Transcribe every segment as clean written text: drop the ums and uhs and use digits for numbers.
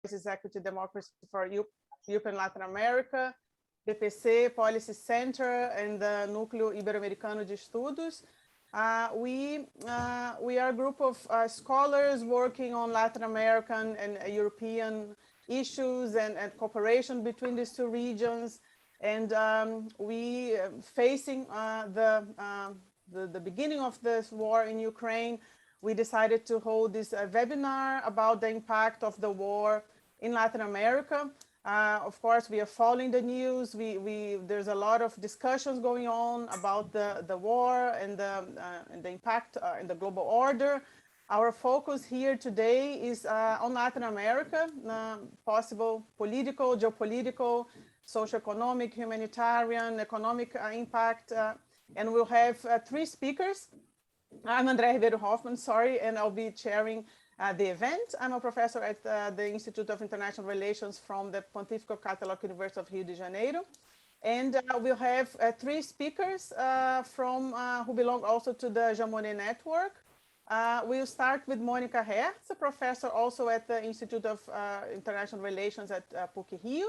Crisis, Equity, Democracy for Europe and Latin America, BPC Policy Center, and the Núcleo Ibero-Americano de Estudos. We are a group of scholars working on Latin American and European issues and cooperation between these two regions. And we facing the beginning of this war in Ukraine, we decided to hold this webinar about the impact of the war in Latin America. Of course, we are following the news. There's a lot of discussions going on about the war and the impact in the global order. Our focus here today is on Latin America, possible political, geopolitical, socioeconomic, humanitarian, economic impact. And we'll have 3 speakers. I'm Andrea Hoffmann, and I'll be chairing the event. I'm a professor at the Institute of International Relations from the Pontifical Catholic University of Rio de Janeiro. And we'll have 3 speakers who belong also to the Jean Monet Network. We'll start with Monica Herz, a professor also at the Institute of International Relations at PUC-Rio.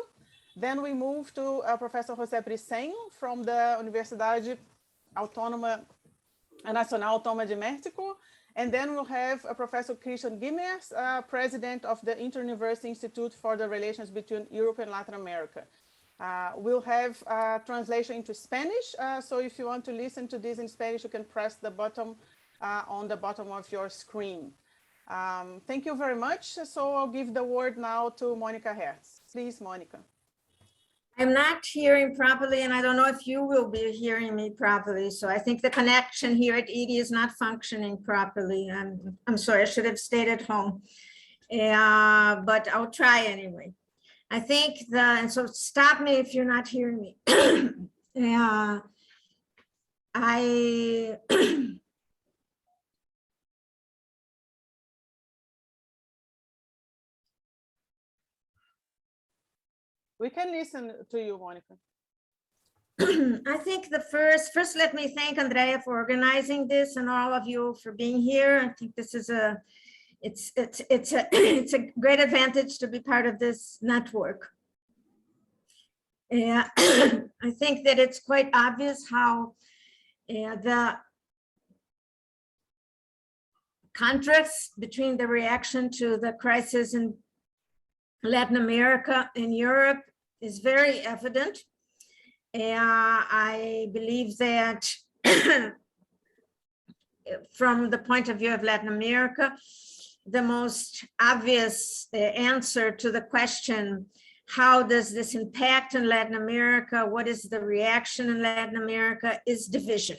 Then we move to Professor José Briceño from the Universidade Nacional Autónoma de México. And then we'll have Professor Christian Guimers, president of the Inter-University Institute for the Relations between Europe and Latin America. We'll have translation into Spanish. So if you want to listen to this in Spanish, you can press the button on the bottom of your screen. Thank you very much. So I'll give the word now to Monica Herz. Please, Monica. I'm not hearing properly, and I don't know if you will be hearing me properly. So I think the connection here at ED is not functioning properly. I'm sorry, I should have stayed at home, but I'll try anyway. I think and so stop me if you're not hearing me. We can listen to you, Monica. I think first let me thank Andrea for organizing this and all of you for being here. I think this is it's a great advantage to be part of this network. I think that it's quite obvious how the contrast between the reaction to the crisis in Latin America and Europe is very evident. I believe that from the point of view of Latin America, the most obvious answer to the question, how does this impact in Latin America? What is the reaction in Latin America? Is division.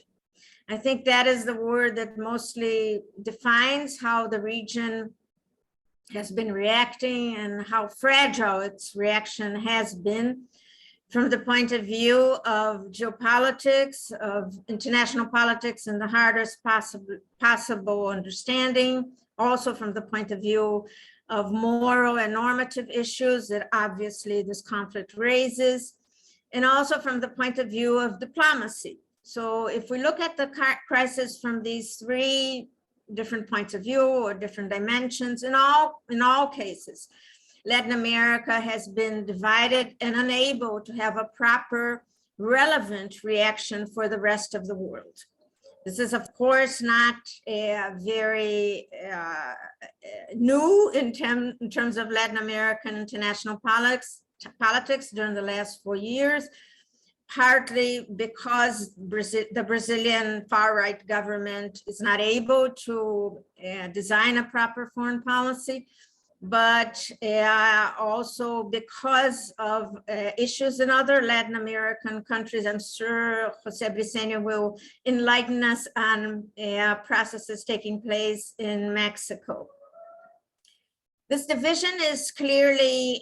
I think that is the word that mostly defines how the region has been reacting and how fragile its reaction has been from the point of view of geopolitics, of international politics in the hardest possible understanding, also from the point of view of moral and normative issues that obviously this conflict raises, and also from the point of view of diplomacy. So if we look at the crisis from these 3 different points of view or different dimensions, in all cases, Latin America has been divided and unable to have a proper, relevant reaction for the rest of the world. This is, of course, not very new in terms of Latin American international politics during the last 4 years, partly because the Brazilian far-right government is not able to design a proper foreign policy, but also because of issues in other Latin American countries. I'm sure José Briceño will enlighten us on processes taking place in Mexico. This division is clearly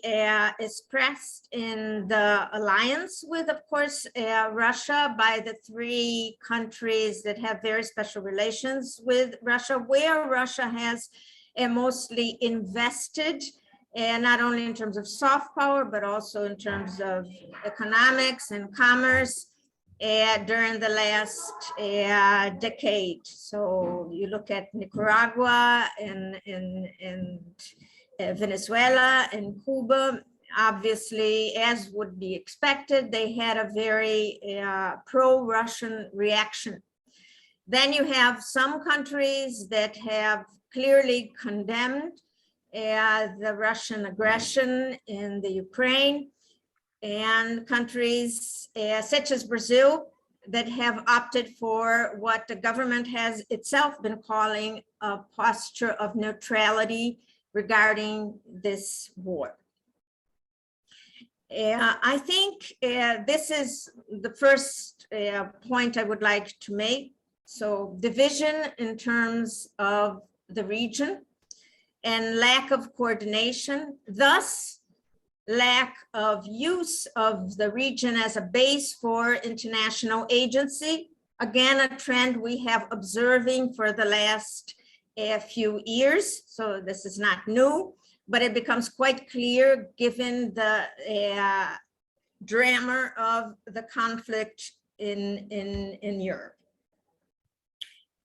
expressed in the alliance with, of course, Russia by the 3 countries that have very special relations with Russia, where Russia has mostly invested, not only in terms of soft power, but also in terms of economics and commerce during the last decade. So you look at Nicaragua and Venezuela and Cuba, obviously, as would be expected, they had a very pro-Russian reaction. Then you have some countries that have clearly condemned the Russian aggression in the Ukraine, and countries such as Brazil that have opted for what the government has itself been calling a posture of neutrality regarding this war. I think this is the first point I would like to make. So division in terms of the region and lack of coordination, thus lack of use of the region as a base for international agency. Again, a trend we have observing for the last few years. So this is not new, but it becomes quite clear given the drama of the conflict in Europe.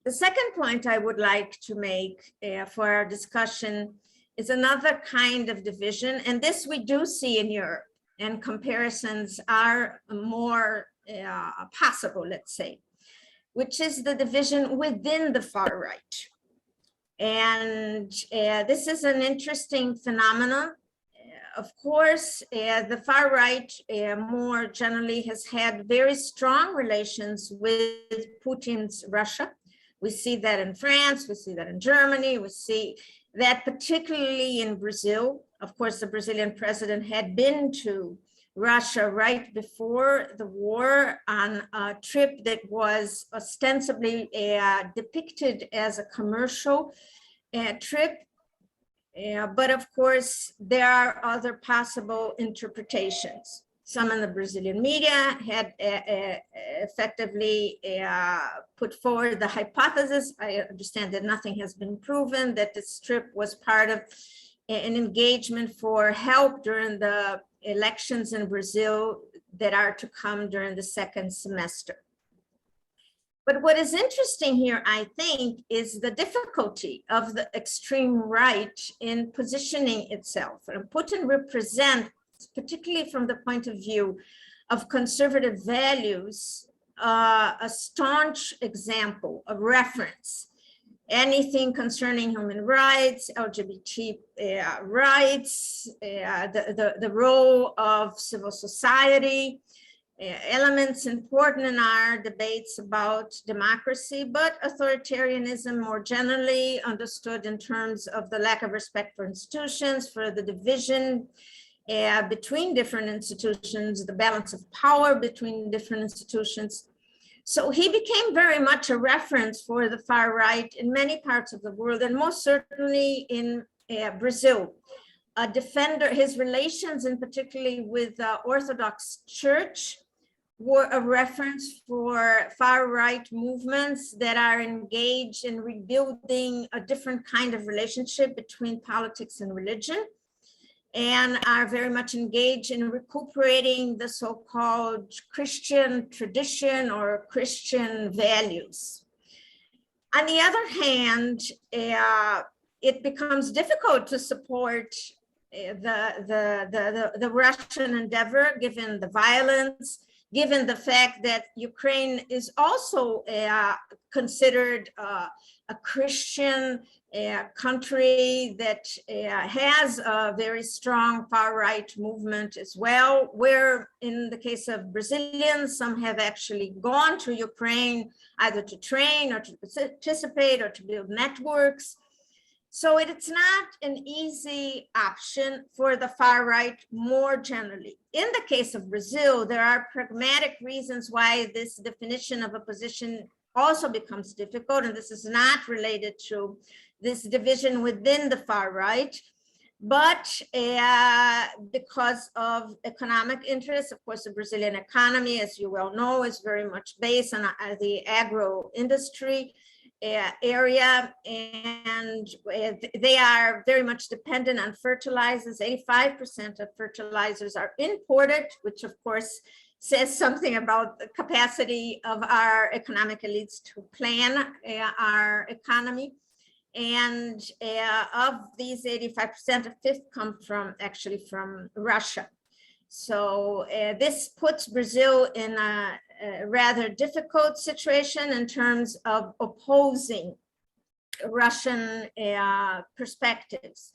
The second point I would like to make for our discussion is another kind of division, and this we do see in Europe, and comparisons are more possible, let's say, which is the division within the far right. And this is an interesting phenomenon. Of course, the far right more generally has had very strong relations with Putin's Russia. We see that in France, we see that in Germany, we see that particularly in Brazil. Of course, the Brazilian president had been to Russia right before the war on a trip that was ostensibly depicted as a commercial trip. But of course, there are other possible interpretations. Some in the Brazilian media had effectively put forward the hypothesis. I understand that nothing has been proven, that this trip was part of an engagement for help during the elections in Brazil that are to come during the second semester. But what is interesting here, I think, is the difficulty of the extreme right in positioning itself. And Putin represents, particularly from the point of view of conservative values, a staunch example, a reference. Anything concerning human rights, LGBT rights, the role of civil society, elements important in our debates about democracy, but authoritarianism more generally understood in terms of the lack of respect for institutions, for the division between different institutions, the balance of power between different institutions. So he became very much a reference for the far right in many parts of the world, and most certainly in Brazil. A defender, his relations in particularly with the Orthodox Church were a reference for far right movements that are engaged in rebuilding a different kind of relationship between politics and religion, and are very much engaged in recuperating the so-called Christian tradition or Christian values. On the other hand, it becomes difficult to support the Russian endeavor, given the violence, given the fact that Ukraine is also considered a Christian country that has a very strong far-right movement as well, where in the case of Brazilians, some have actually gone to Ukraine either to train or to participate or to build networks. So it's not an easy option for the far right more generally. In the case of Brazil, there are pragmatic reasons why this definition of a position also becomes difficult, and this is not related to this division within the far right, but because of economic interests. Of course, the Brazilian economy, as you well know, is very much based on the agro industry area, and they are very much dependent on fertilizers. 85% of fertilizers are imported, which of course says something about the capacity of our economic elites to plan our economy. And of these 85%, a fifth come actually from Russia. So this puts Brazil in a rather difficult situation in terms of opposing Russian perspectives.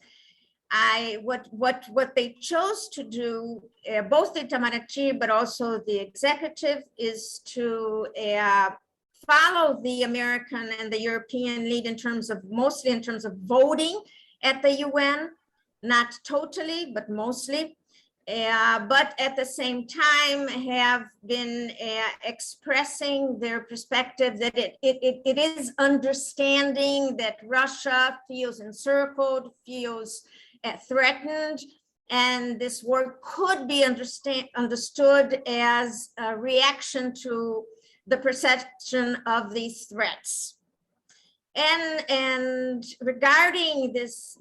What they chose to do, both the Itamaraty but also the executive, is to follow the American and the European lead in terms of, mostly in terms of voting at the UN, not totally, but mostly. But at the same time have been expressing their perspective that it is understanding that Russia feels encircled, feels threatened, and this war could be understood as a reaction to the perception of these threats. And regarding this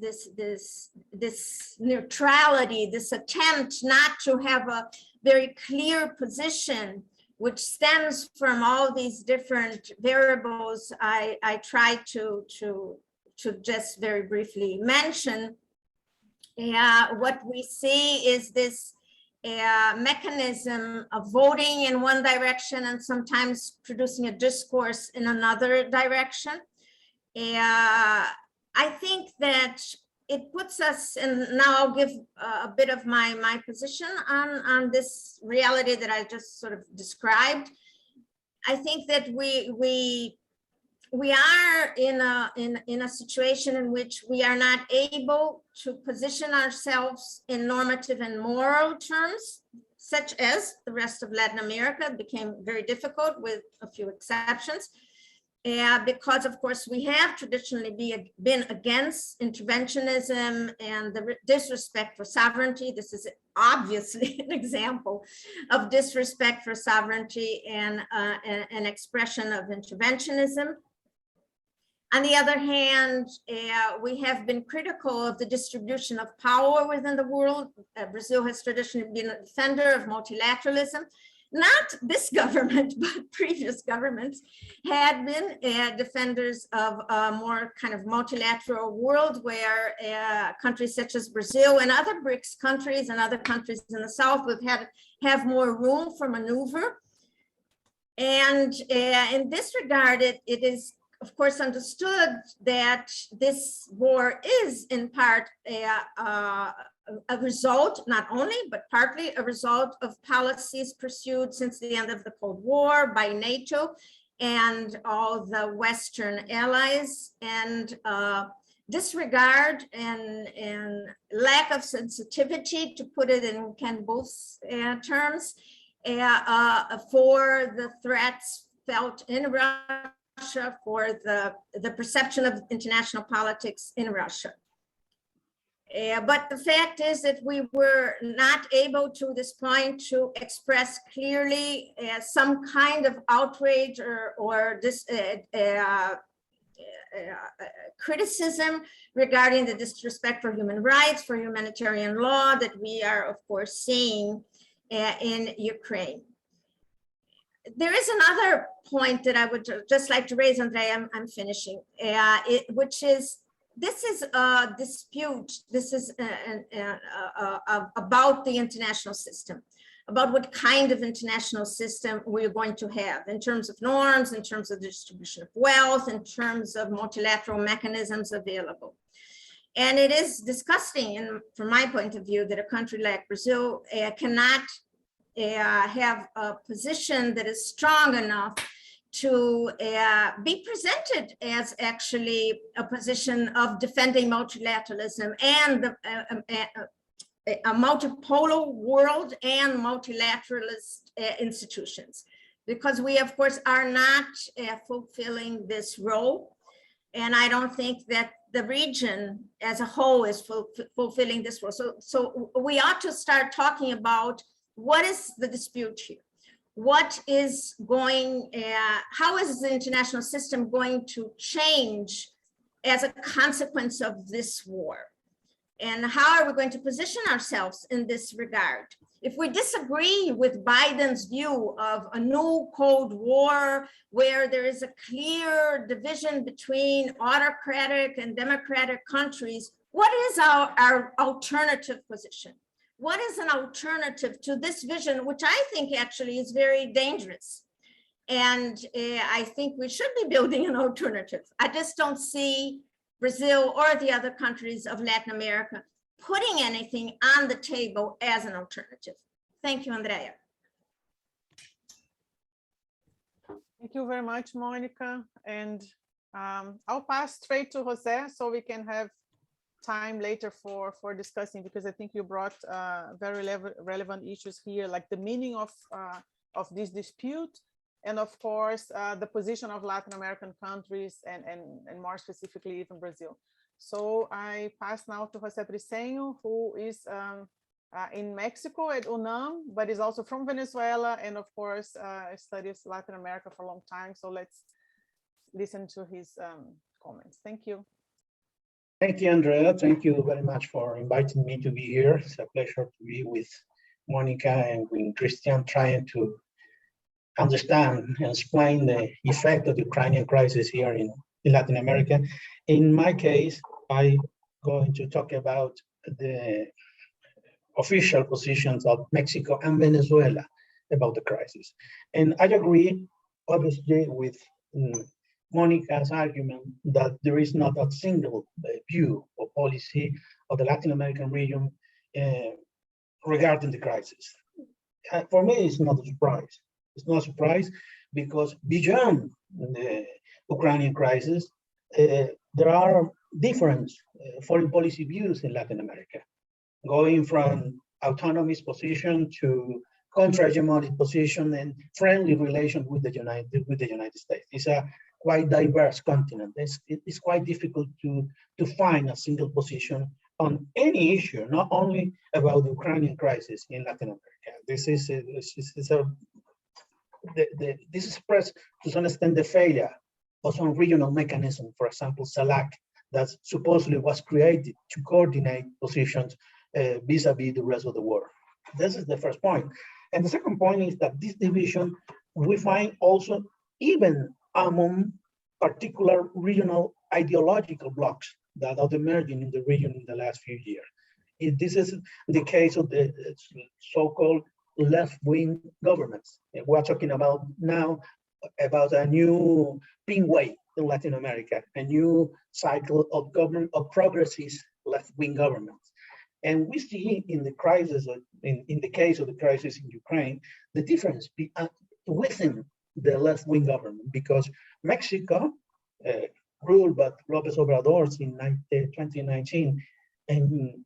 neutrality, this attempt not to have a very clear position, which stems from all these different variables I try to just very briefly mention, what we see is this mechanism of voting in one direction and sometimes producing a discourse in another direction. I think that it puts us in, now I'll give a bit of my position on this reality that I just sort of described. I think that we are in a situation in which we are not able to position ourselves in normative and moral terms, such as the rest of Latin America. It became very difficult with a few exceptions. Because of course we have traditionally been against interventionism and the disrespect for sovereignty. This is obviously an example of disrespect for sovereignty and an expression of interventionism. On the other hand, we have been critical of the distribution of power within the world. Brazil has traditionally been a defender of multilateralism. Not this government, but previous governments had been defenders of a more kind of multilateral world where countries such as Brazil and other BRICS countries and other countries in the South would have more room for maneuver. And in this regard, it is, of course, understood that this war is in part a result, not only, but partly a result of policies pursued since the end of the Cold War by NATO and all the Western allies, and disregard and lack of sensitivity, to put it in Ken Booth's terms, for the threats felt in Russia, for the perception of international politics in Russia. But the fact is that we were not able to this point to express clearly some kind of outrage or criticism regarding the disrespect for human rights, for humanitarian law that we are, of course, seeing in Ukraine. There is another point that I would just like to raise, Andrea, I'm finishing, which is, this is a dispute. This is about the international system, about what kind of international system we're going to have in terms of norms, in terms of the distribution of wealth, in terms of multilateral mechanisms available. And it is disgusting, and from my point of view, that a country like Brazil cannot have a position that is strong enough to be presented as actually a position of defending multilateralism and a multipolar world and multilateralist institutions, because we, of course, are not fulfilling this role. And I don't think that the region as a whole is fulfilling this role. So we ought to start talking about what is the dispute here. What is going, how is the international system going to change as a consequence of this war? And how are we going to position ourselves in this regard? If we disagree with Biden's view of a new Cold War, where there is a clear division between autocratic and democratic countries, what is our alternative position? What is an alternative to this vision, which I think actually is very dangerous? And I think we should be building an alternative. I just don't see Brazil or the other countries of Latin America putting anything on the table as an alternative. Thank you, Andrea. Thank you very much, Monica. And I'll pass straight to José so we can have time later for discussing, because I think you brought very relevant issues here, like the meaning of this dispute, and of course, the position of Latin American countries and more specifically even Brazil. So I pass now to José Briceño, who is in Mexico at UNAM, but is also from Venezuela, and of course studies Latin America for a long time. So let's listen to his comments. Thank you. Thank you, Andrea. Thank you very much for inviting me to be here. It's a pleasure to be with Monica and with Christian, trying to understand and explain the effect of the Ukrainian crisis here in Latin America. In my case, I'm going to talk about the official positions of Mexico and Venezuela about the crisis. And I agree, obviously, with Monica's argument that there is not a single view or policy of the Latin American region regarding the crisis. For me, it's not a surprise. It's not a surprise because beyond the Ukrainian crisis, there are different foreign policy views in Latin America, going from autonomous position to contra-hegemonic position and friendly relations with the United States. It's a quite diverse continent. It's quite difficult to find a single position on any issue, not only about the Ukrainian crisis in Latin America. This expresses to some extent the failure of some regional mechanism, for example, CIALC, that supposedly was created to coordinate positions vis-a-vis the rest of the world. This is the first point. And the second point is that this division we find also even among particular regional ideological blocks that are emerging in the region in the last few years. This is the case of the so-called left-wing governments. We're talking about now about a new pink wave in Latin America, a new cycle of government of progressive left-wing governments. And we see in the crisis, in the case of the crisis in Ukraine, the difference within the left-wing government, because Mexico, ruled by López Obrador in 2019, and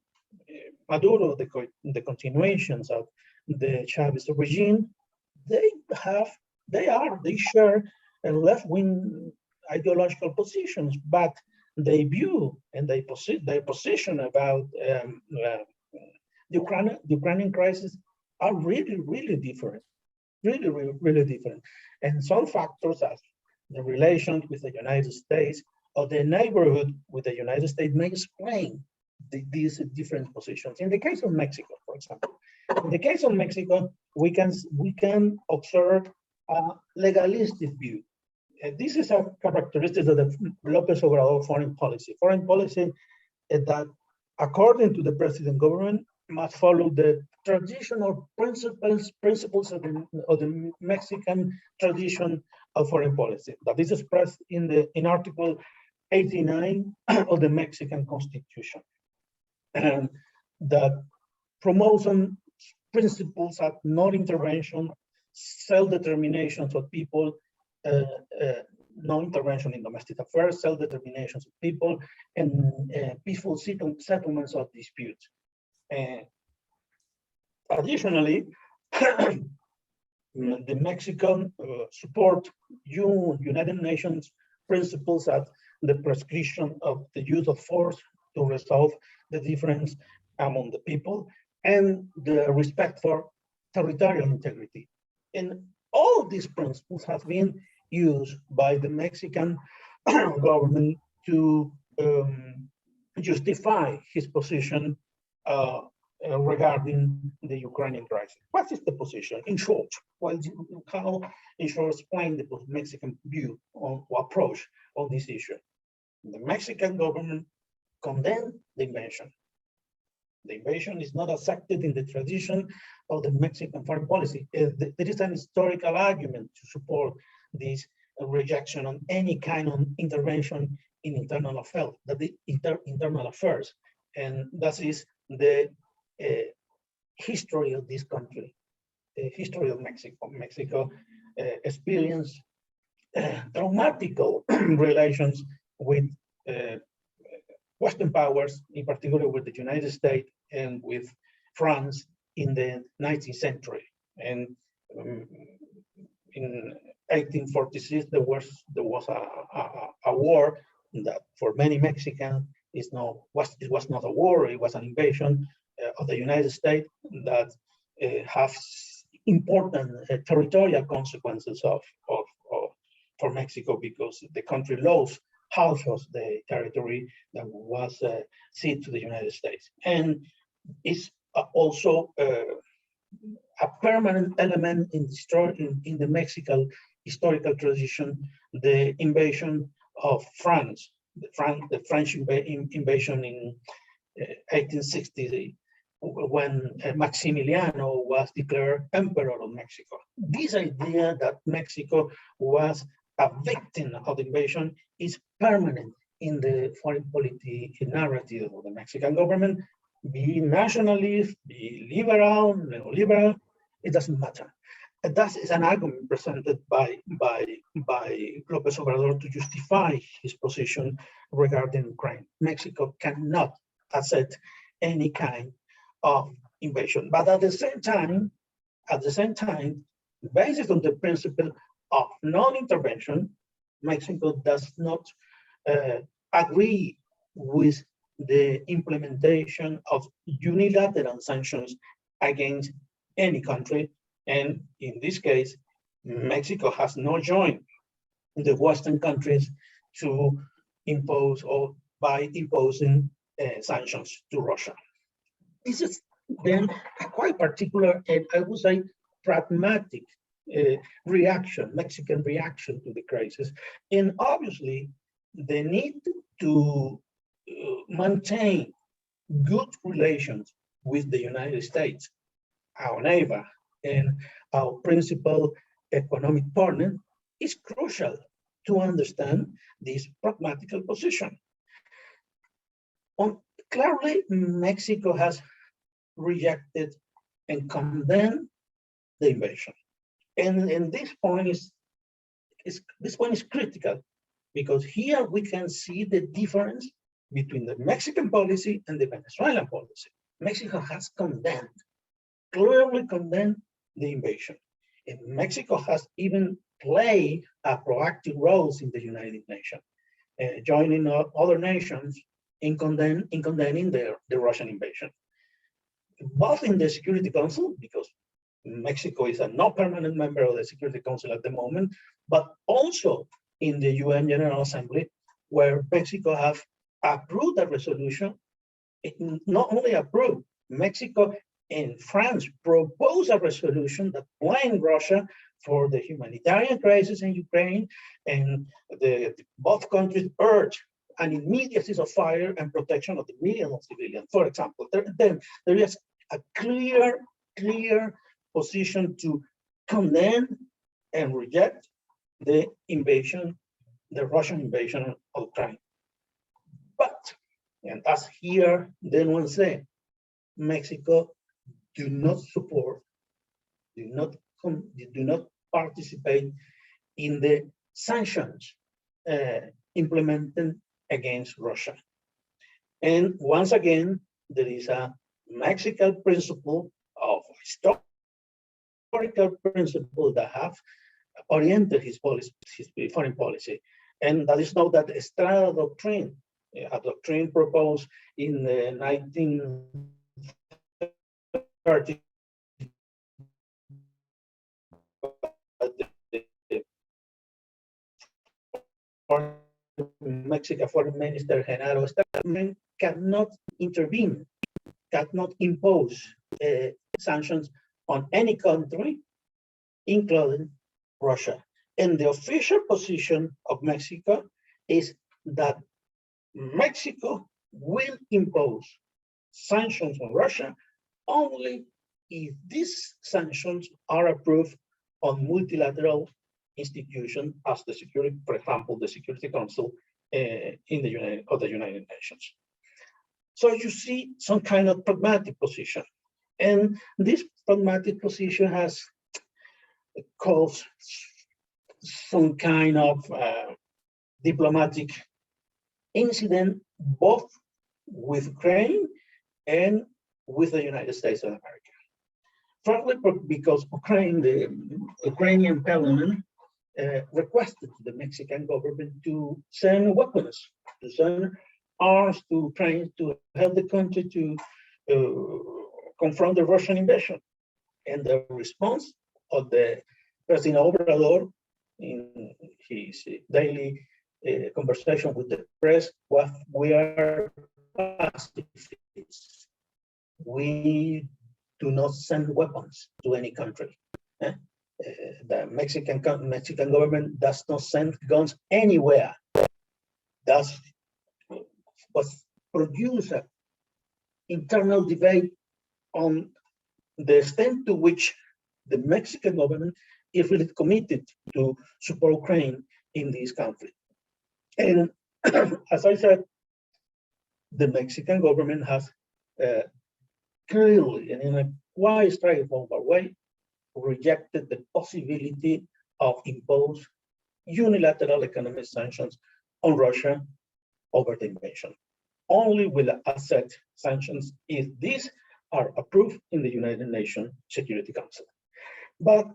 Maduro, the continuations of the Chavez regime, they share left-wing ideological positions, but they view and their position about the Ukrainian crisis are really different, really different. And some factors as the relations with the United States or the neighborhood with the United States may explain these different positions. In the case of Mexico, for example, in the case of Mexico, we can observe a legalistic view. This is a characteristic of the López Obrador foreign policy. Foreign policy that, according to the president government, must follow the traditional principles of the Mexican tradition of foreign policy that is expressed in Article 89 of the Mexican Constitution, and that promotes some principles of non-intervention, self-determination of people, non-intervention in domestic affairs, self-determination of people, and peaceful settlements of disputes. Additionally, the Mexican support United Nations principles at the prescription of the use of force to resolve the difference among the people, and the respect for territorial integrity. And all of these principles have been used by the Mexican government to justify his position regarding the Ukrainian crisis. What is the position? In short, how in short explain the Mexican view or approach on this issue? The Mexican government condemned the invasion. The invasion is not accepted in the tradition of the Mexican foreign policy. There is an historical argument to support this rejection on any kind of intervention in internal affairs, internal affairs, and that is the history of this country, the history of Mexico. Mexico experienced traumatic relations with Western powers, in particular with the United States and with France in the 19th century. And in 1846, there was a war that for many Mexicans it was not a war, it was an invasion of the United States that have important territorial consequences for Mexico, because the country lost half of the territory that was ceded to the United States. And it's also a permanent element in the Mexican historical tradition, the invasion of France, the French invasion in 1860, when Maximiliano was declared emperor of Mexico. This idea that Mexico was a victim of the invasion is permanent in the foreign policy narrative of the Mexican government, be nationalist, be liberal, neoliberal, it doesn't matter. And that is an argument presented by López Obrador to justify his position regarding Ukraine. Mexico cannot accept any kind of invasion. But at the same time, based on the principle of non-intervention, Mexico does not agree with the implementation of unilateral sanctions against any country. And in this case, Mexico has not joined the Western countries to impose or by imposing sanctions to Russia. This is then a quite particular and I would say pragmatic Mexican reaction to the crisis. And obviously the need to maintain good relations with the United States, our neighbor and our principal economic partner, is crucial to understand this pragmatical position. Clearly, Mexico has rejected and condemned the invasion. And this point is critical, because here we can see the difference between the Mexican policy and the Venezuelan policy. Mexico has clearly condemned the invasion. And Mexico has even played a proactive role in the United Nations, joining other nations in condemning the Russian invasion. Both in the Security Council, because Mexico is a non-permanent member of the Security Council at the moment, but also in the UN General Assembly, where Mexico have approved a resolution. It not only approved, Mexico and France proposed a resolution that blamed Russia for the humanitarian crisis in Ukraine, and both countries urged an immediate ceasefire and protection of the millions of civilians. For example, there is a clear position to condemn and reject the invasion, the Russian invasion of Ukraine. But, and as here, then one say, Mexico do not support, do not participate in the sanctions implemented against Russia. And once again, there is a Mexican principle of historical principle that have oriented his policy, his foreign policy. And that is now that Estrada Doctrine, a doctrine proposed in the 1930s Mexican Foreign Minister Genaro Estrada cannot intervene cannot impose sanctions on any country, including Russia. And the official position of Mexico is that Mexico will impose sanctions on Russia only if these sanctions are approved on multilateral institutions as the security, for example, the Security Council of the United Nations. So you see some kind of pragmatic position. And this pragmatic position has caused some kind of diplomatic incident, both with Ukraine and with the United States of America. Partly because the Ukrainian parliament requested the Mexican government to send weapons, to send arms to Ukraine to help the country to confront the Russian invasion. And the response of the President Obrador in his daily conversation with the press was, we are pacifists. We do not send weapons to any country. The Mexican government does not send guns anywhere. That was produced an internal debate on the extent to which the Mexican government is really committed to support Ukraine in this conflict. And as I said, the Mexican government has clearly and in a quite straightforward way rejected the possibility of impose unilateral economic sanctions on Russia over the invasion. Only will accept sanctions if these are approved in the United Nations Security Council. But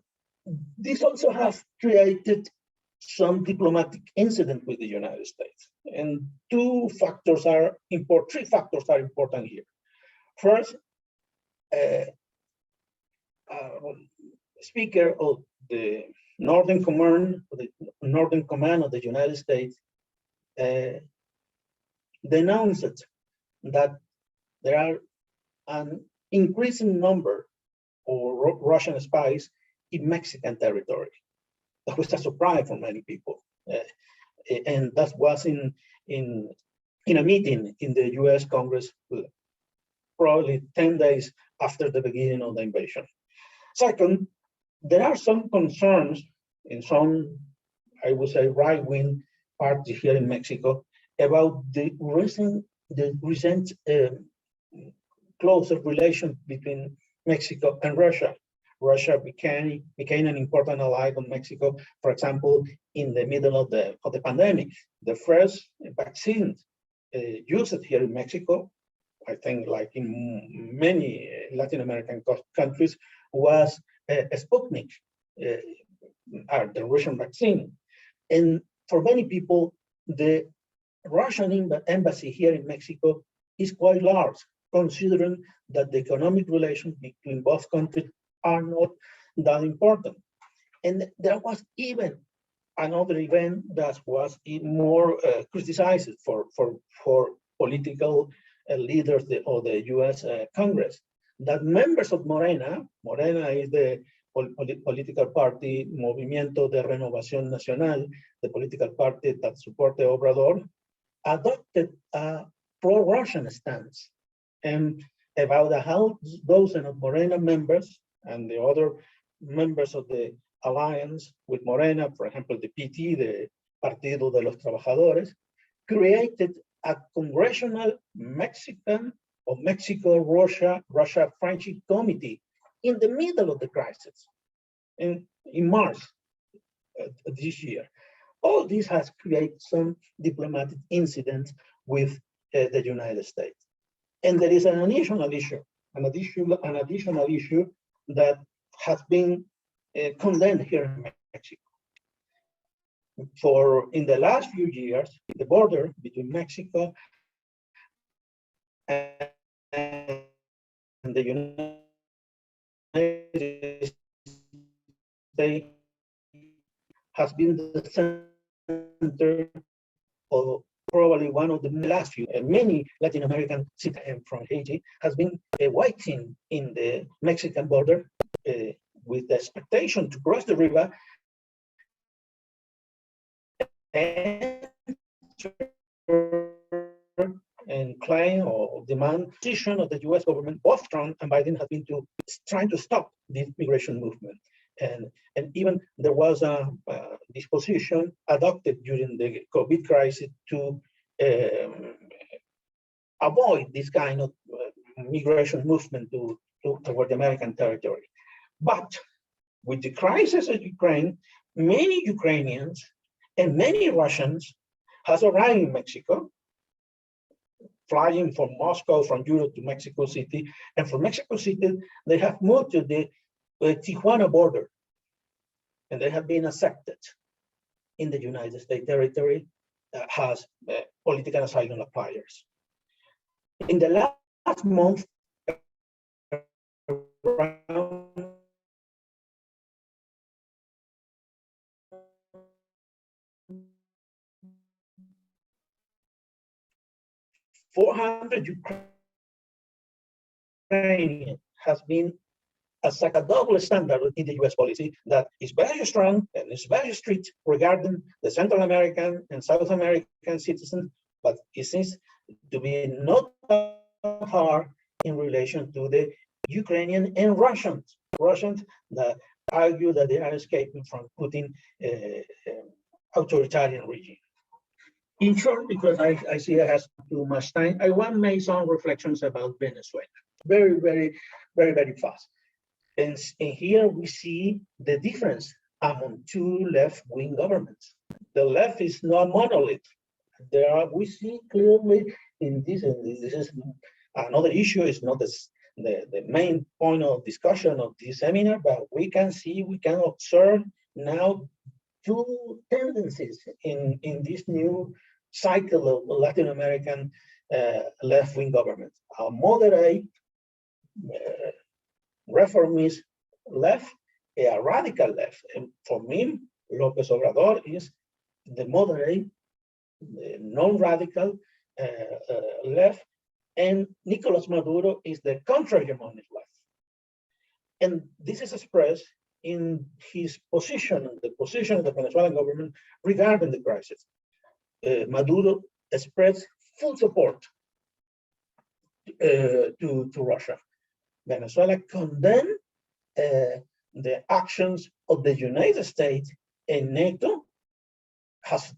this also has created some diplomatic incident with the United States. And three factors are important here. First, Speaker of the Northern Command of the United States denounced that there are an increasing number of Russian spies in Mexican territory. That was a surprise for many people. And that was in a meeting in the US Congress, probably 10 days after the beginning of the invasion. Second, there are some concerns in some, I would say, right-wing parties here in Mexico about the recent closer relation between Mexico and Russia. Russia became an important ally of Mexico, for example, in the middle of the pandemic. The first vaccine used here in Mexico, I think like in many Latin American countries, was Sputnik, the Russian vaccine. And for many people, the Russian embassy here in Mexico is quite large, considering that the economic relations between both countries are not that important. And there was even another event that was more criticized for political leaders of the US Congress, that members of Morena is the political party, Movimiento de Renovación Nacional, the political party that supported Obrador, adopted a pro-Russian stance. And about a dozen of Morena members and the other members of the alliance with Morena, for example, the PT, the Partido de los Trabajadores, created a congressional Mexico-Russia Friendship Committee in the middle of the crisis in March this year. All this has created some diplomatic incidents with the United States. And there is an additional issue that has been condemned here in Mexico. In the last few years, the border between Mexico and the United States has been the center of probably one of the last few, many Latin American citizens from Haiti has been waiting in the Mexican border with the expectation to cross the river and claim or demand position of the US government. Both Trump and Biden have been trying to stop this migration movement. And even there was a disposition adopted during the COVID crisis to avoid this kind of migration movement toward the American territory. But with the crisis of Ukraine, many Ukrainians and many Russians has arrived in Mexico, flying from Moscow, from Europe to Mexico City. And from Mexico City, they have moved to the Tijuana border. And they have been accepted in the United States territory that has political asylum appliers. In the last month, around 400 Ukrainians has been as like a double standard in the US policy that is very strong and is very strict regarding the Central American and South American citizens, but it seems to be not hard in relation to the Ukrainian and Russians that argue that they are escaping from Putin authoritarian regime. In short, because I see I have too much time, I want to make some reflections about Venezuela. Very, very, very, very fast. And here we see the difference among two left-wing governments. The left is not monolith. We see clearly in this, and this is another issue, is not the main point of discussion of this seminar, but we can observe now two tendencies in this new cycle of Latin American left-wing government. A moderate reformist left, a radical left. And for me, López Obrador is the moderate, non-radical left, and Nicolas Maduro is the contra-hegemonic left. And this is expressed in his position, the position of the Venezuelan government regarding the crisis. Maduro expressed full support to Russia. Venezuela condemned the actions of the United States and NATO as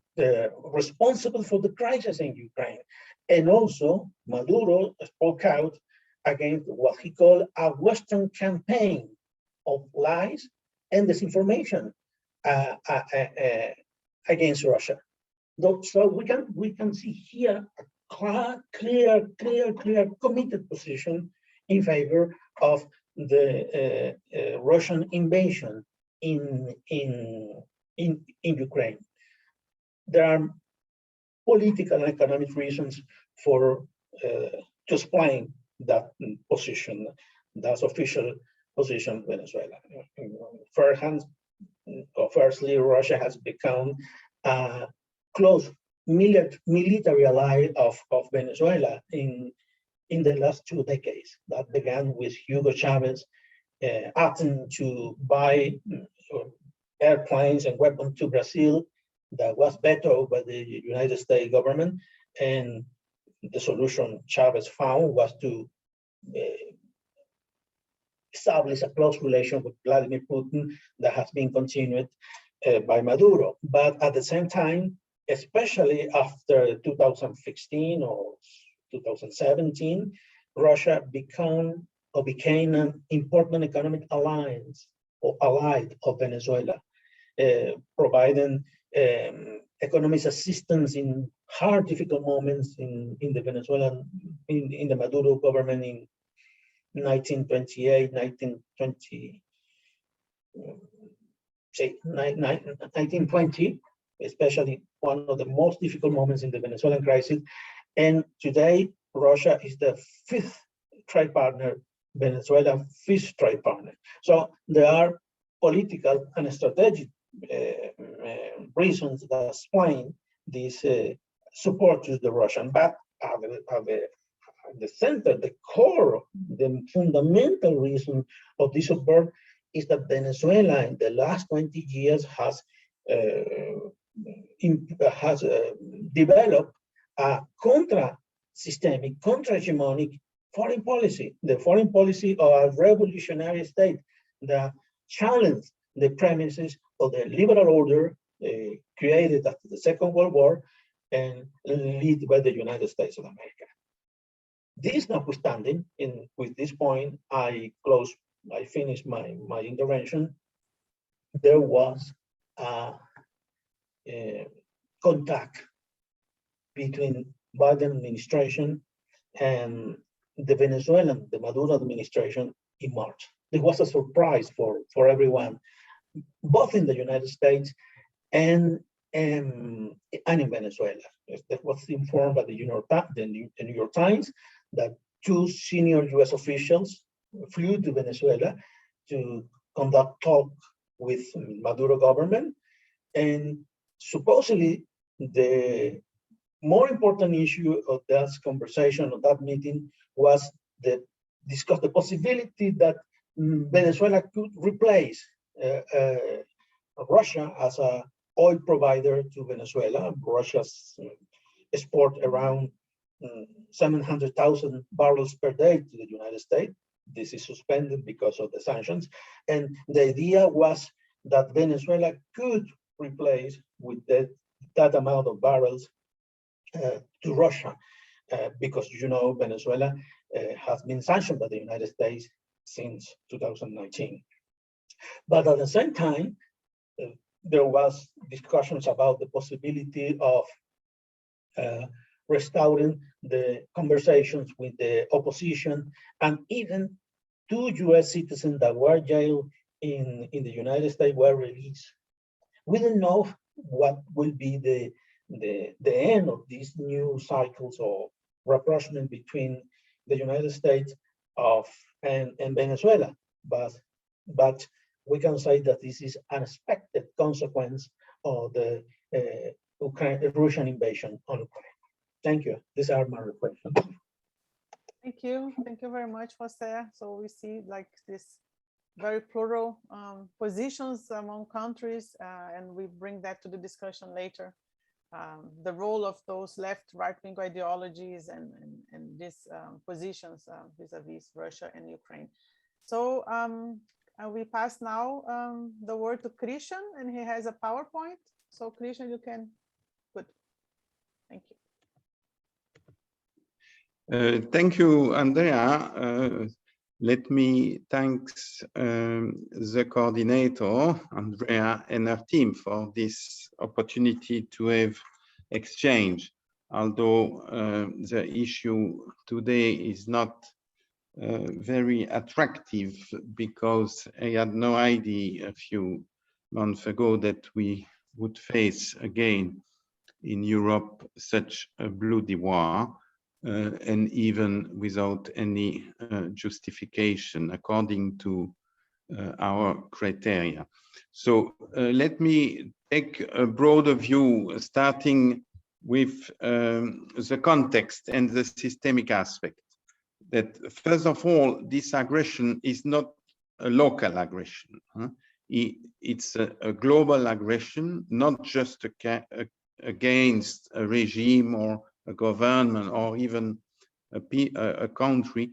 responsible for the crisis in Ukraine. And also, Maduro spoke out against what he called a Western campaign of lies and disinformation against Russia. So we can see here a clear committed position in favor of the Russian invasion in Ukraine. There are political and economic reasons for to explain that position, that's official position of Venezuela. Firstly, Russia has become a close military ally of Venezuela in the last 2 decades. That began with Hugo Chavez acting to buy airplanes and weapons to Brazil that was vetoed by the United States government. And the solution Chavez found was to establish a close relation with Vladimir Putin that has been continued by Maduro. But at the same time, especially after 2016 or 2017, Russia became an important economic alliance or allied of Venezuela, providing economic assistance in hard, difficult moments in the Venezuelan, in the Maduro government in 1928, 1920, especially one of the most difficult moments in the Venezuelan crisis. And today, Russia is the 5th trade partner, Venezuela 5th trade partner. So there are political and strategic reasons that explain this support to the Russian, but at the center, the core, the fundamental reason of this support is that Venezuela in the last 20 years has developed a contra-systemic, contra-hegemonic foreign policy, the foreign policy of a revolutionary state that challenged the premises of the liberal order created after the Second World War and led by the United States of America. This notwithstanding, with this point, I finished my intervention. There was a contact between Biden administration and the Maduro administration in March. It was a surprise for everyone, both in the United States and in Venezuela. That was informed by the New York Times that two senior US officials flew to Venezuela to conduct talk with Maduro government. And supposedly the more important issue of that conversation, of that meeting, was discuss the possibility that Venezuela could replace Russia as an oil provider to Venezuela. Russia's export around 700,000 barrels per day to the United States. This is suspended because of the sanctions. And the idea was that Venezuela could replace with that amount of barrels to Russia, because Venezuela has been sanctioned by the United States since 2019. But at the same time, there was discussions about the possibility of restoring the conversations with the opposition, and even two US citizens that were jailed in the United States were released. We don't know what will be the end of these new cycles of rapprochement between the United States and Venezuela, but we can say that this is an expected consequence of the Russian invasion on Ukraine. Thank you. These are my reflections. Thank you very much, José. So we see like this very plural positions among countries, and we bring that to the discussion later. The role of those left, right-wing ideologies and these positions vis-a-vis Russia and Ukraine. So we pass now the word to Christian, and he has a PowerPoint. So Christian, you can put. Thank you. Thank you, Andrea. Let me thank the coordinator, Andrea, and her team for this opportunity to have exchange. Although the issue today is not very attractive, because I had no idea a few months ago that we would face again in Europe such a bloody war. And even without any justification according to our criteria. So let me take a broader view, starting with the context and the systemic aspect. That first of all, this aggression is not a local aggression. It's a global aggression, not just against a regime or a government or even a country,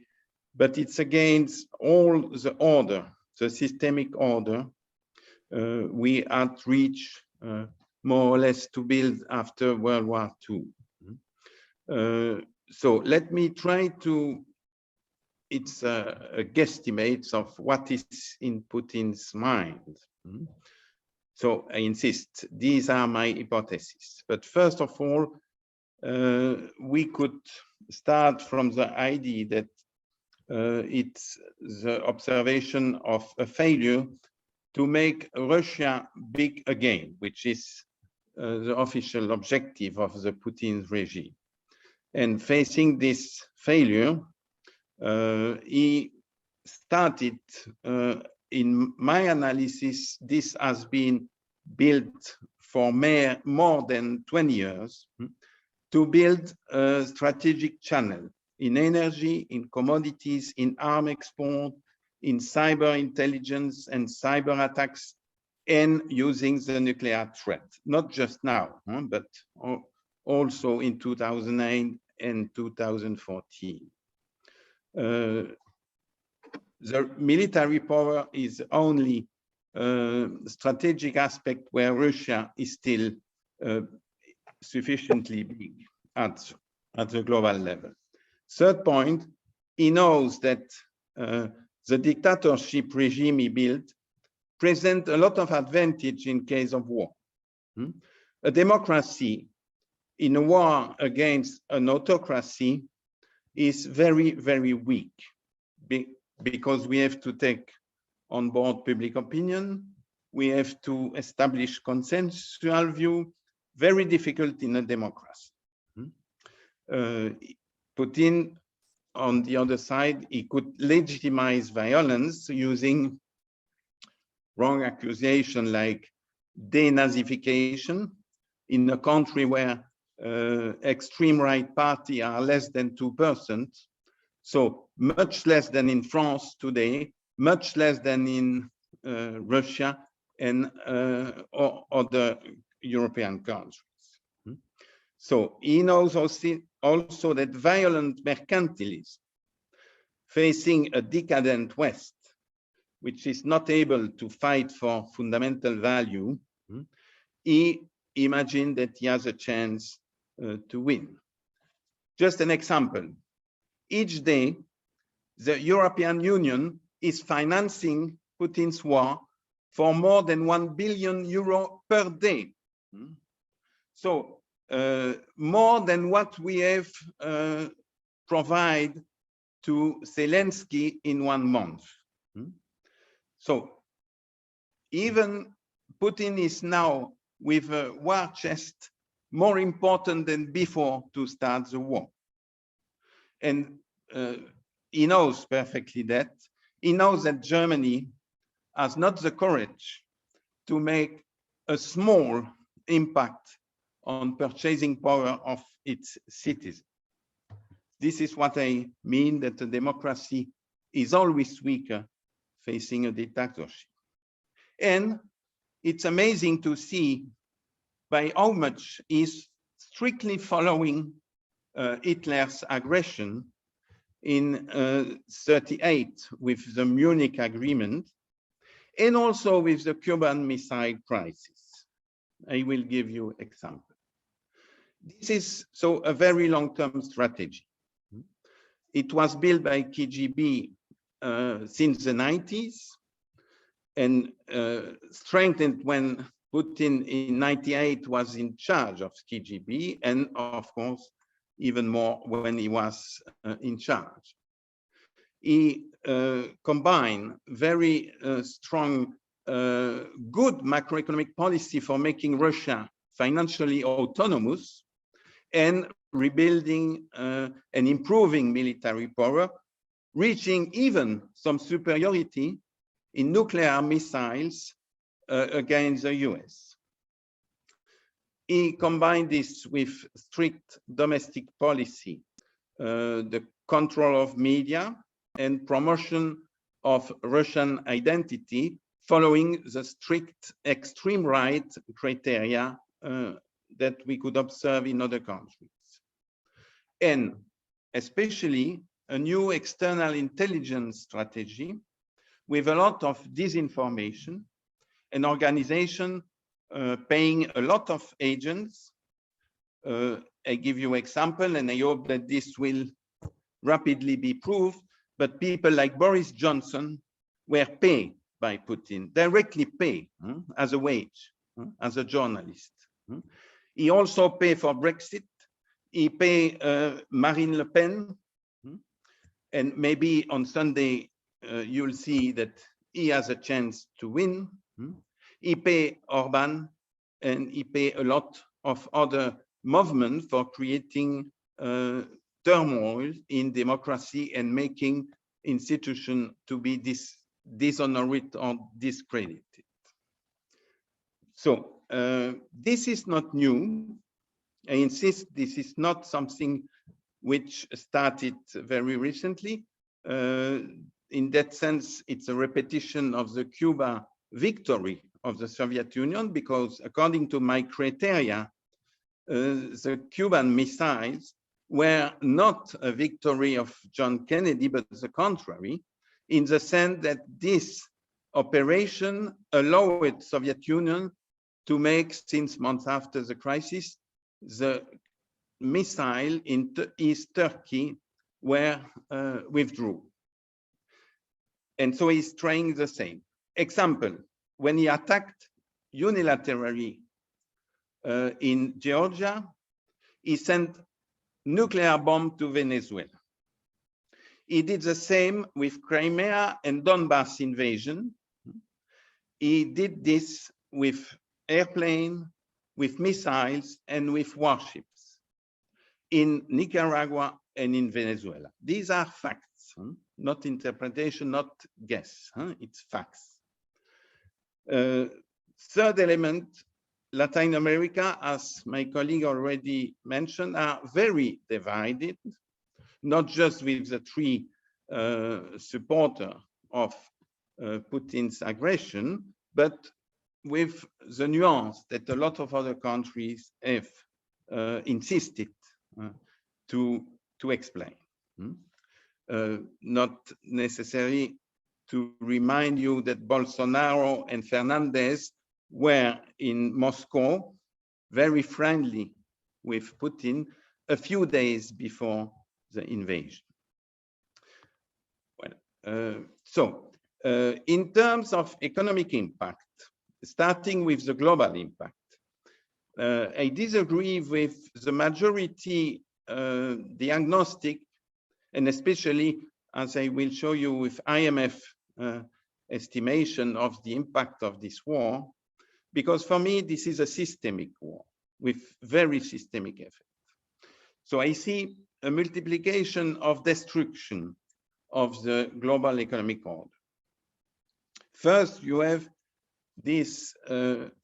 but it's against all the order, the systemic order we had reached more or less to build after World War II. So let me try to, it's a guesstimate of what is in Putin's mind. So I insist, these are my hypotheses. But first of all, we could start from the idea that it's the observation of a failure to make Russia big again, which is the official objective of the Putin regime. And facing this failure, he started, in my analysis, this has been built for more than 20 years, to build a strategic channel in energy, in commodities, in arm export, in cyber intelligence and cyber attacks, and using the nuclear threat, not just now, but also in 2009 and 2014. The military power is only a strategic aspect where Russia is still sufficiently big at the global level. Third point, he knows that the dictatorship regime he built present a lot of advantage in case of war. A democracy in a war against an autocracy is very, very weak because we have to take on board public opinion. We have to establish consensual view, very difficult in a democracy. Putin, on the other side, he could legitimize violence using wrong accusation like denazification in a country where extreme right party are less than 2%, so much less than in France today, much less than in Russia and or other European countries. So he knows also that violent mercantilism facing a decadent West, which is not able to fight for fundamental value, he imagined that he has a chance to win. Just an example. Each day, the European Union is financing Putin's war for more than €1 billion per day. So more than what we have provide to Zelensky in 1 month. So even Putin is now with a war chest more important than before to start the war. And he knows perfectly that. He knows that Germany has not the courage to make a small impact on purchasing power of its citizens. This is what I mean, that a democracy is always weaker facing a dictatorship. And it's amazing to see by how much is strictly following Hitler's aggression in 1938 with the Munich Agreement, and also with the Cuban Missile Crisis. I will give you an example. This is so a very long-term strategy. It was built by KGB since the 90s and strengthened when Putin in 98 was in charge of KGB, and of course, even more when he was in charge. He combined very strong, good macroeconomic policy for making Russia financially autonomous and rebuilding and improving military power, reaching even some superiority in nuclear missiles against the US. He combined this with strict domestic policy, the control of media and promotion of Russian identity following the strict extreme right criteria that we could observe in other countries. And especially a new external intelligence strategy with a lot of disinformation, an organization paying a lot of agents. I give you an example, and I hope that this will rapidly be proved, but people like Boris Johnson were paid by Putin, directly paid as a wage, as a journalist. He also paid for Brexit. He paid Marine Le Pen, and maybe on Sunday you'll see that he has a chance to win. He paid Orban, and he paid a lot of other movements for creating turmoil in democracy and making institutions to be dishonored or discredited. So this is not new. I insist this is not something which started very recently. In that sense, it's a repetition of the Cuba victory of the Soviet Union, because according to my criteria, the Cuban missiles were not a victory of John Kennedy, but the contrary, in the sense that this operation allowed Soviet Union to make, since months after the crisis, the missile in East Turkey were withdrew. And so he's trying the same. Example, when he attacked unilaterally in Georgia, he sent nuclear bomb to Venezuela. He did the same with Crimea and Donbass invasion. He did this with airplane, with missiles, and with warships in Nicaragua and in Venezuela. These are facts, not interpretation, not guess, it's facts. Third element, Latin America, as my colleague already mentioned, are very divided, not just with the three supporters of Putin's aggression, but with the nuance that a lot of other countries have insisted to explain. Not necessary to remind you that Bolsonaro and Fernandez were in Moscow, very friendly with Putin, a few days before the invasion. Well, in terms of economic impact, starting with the global impact, I disagree with the majority diagnostic, and especially, as I will show you with IMF estimation of the impact of this war, because for me, this is a systemic war with very systemic effect. So I see a multiplication of destruction of the global economic order. First, you have this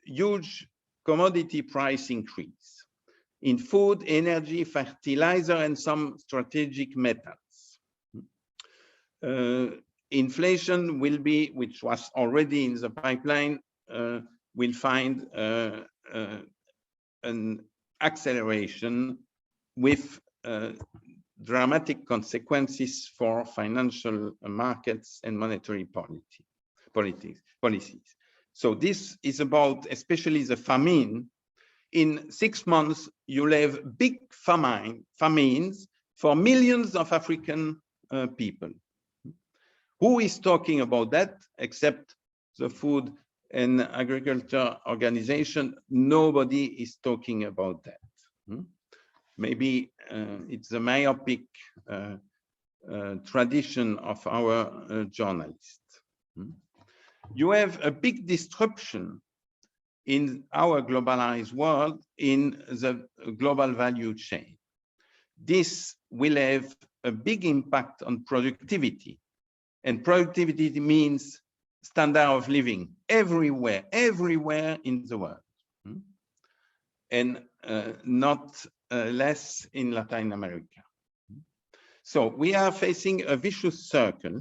huge commodity price increase in food, energy, fertilizer, and some strategic metals. Inflation will be, which was already in the pipeline, will find an acceleration with dramatic consequences for financial markets and monetary policies. So this is about, especially the famine. In 6 months, you'll have big famines for millions of African people. Who is talking about that except the Food and Agriculture Organization? Nobody is talking about that. Maybe it's the myopic tradition of our journalists. You have a big disruption in our globalized world in the global value chain. This will have a big impact on productivity. And productivity means standard of living everywhere in the world. And not less in Latin America. So we are facing a vicious circle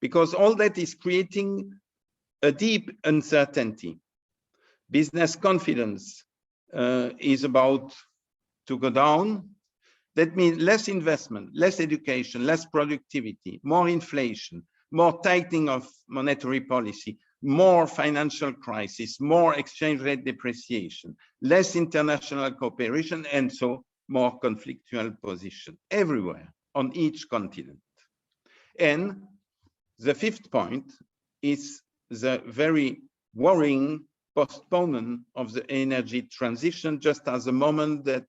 because all that is creating a deep uncertainty. Business confidence is about to go down. That means less investment, less education, less productivity, more inflation, more tightening of monetary policy, more financial crisis, more exchange rate depreciation, less international cooperation, and so more conflictual position everywhere on each continent. And the fifth point is the very worrying postponement of the energy transition, just as a moment that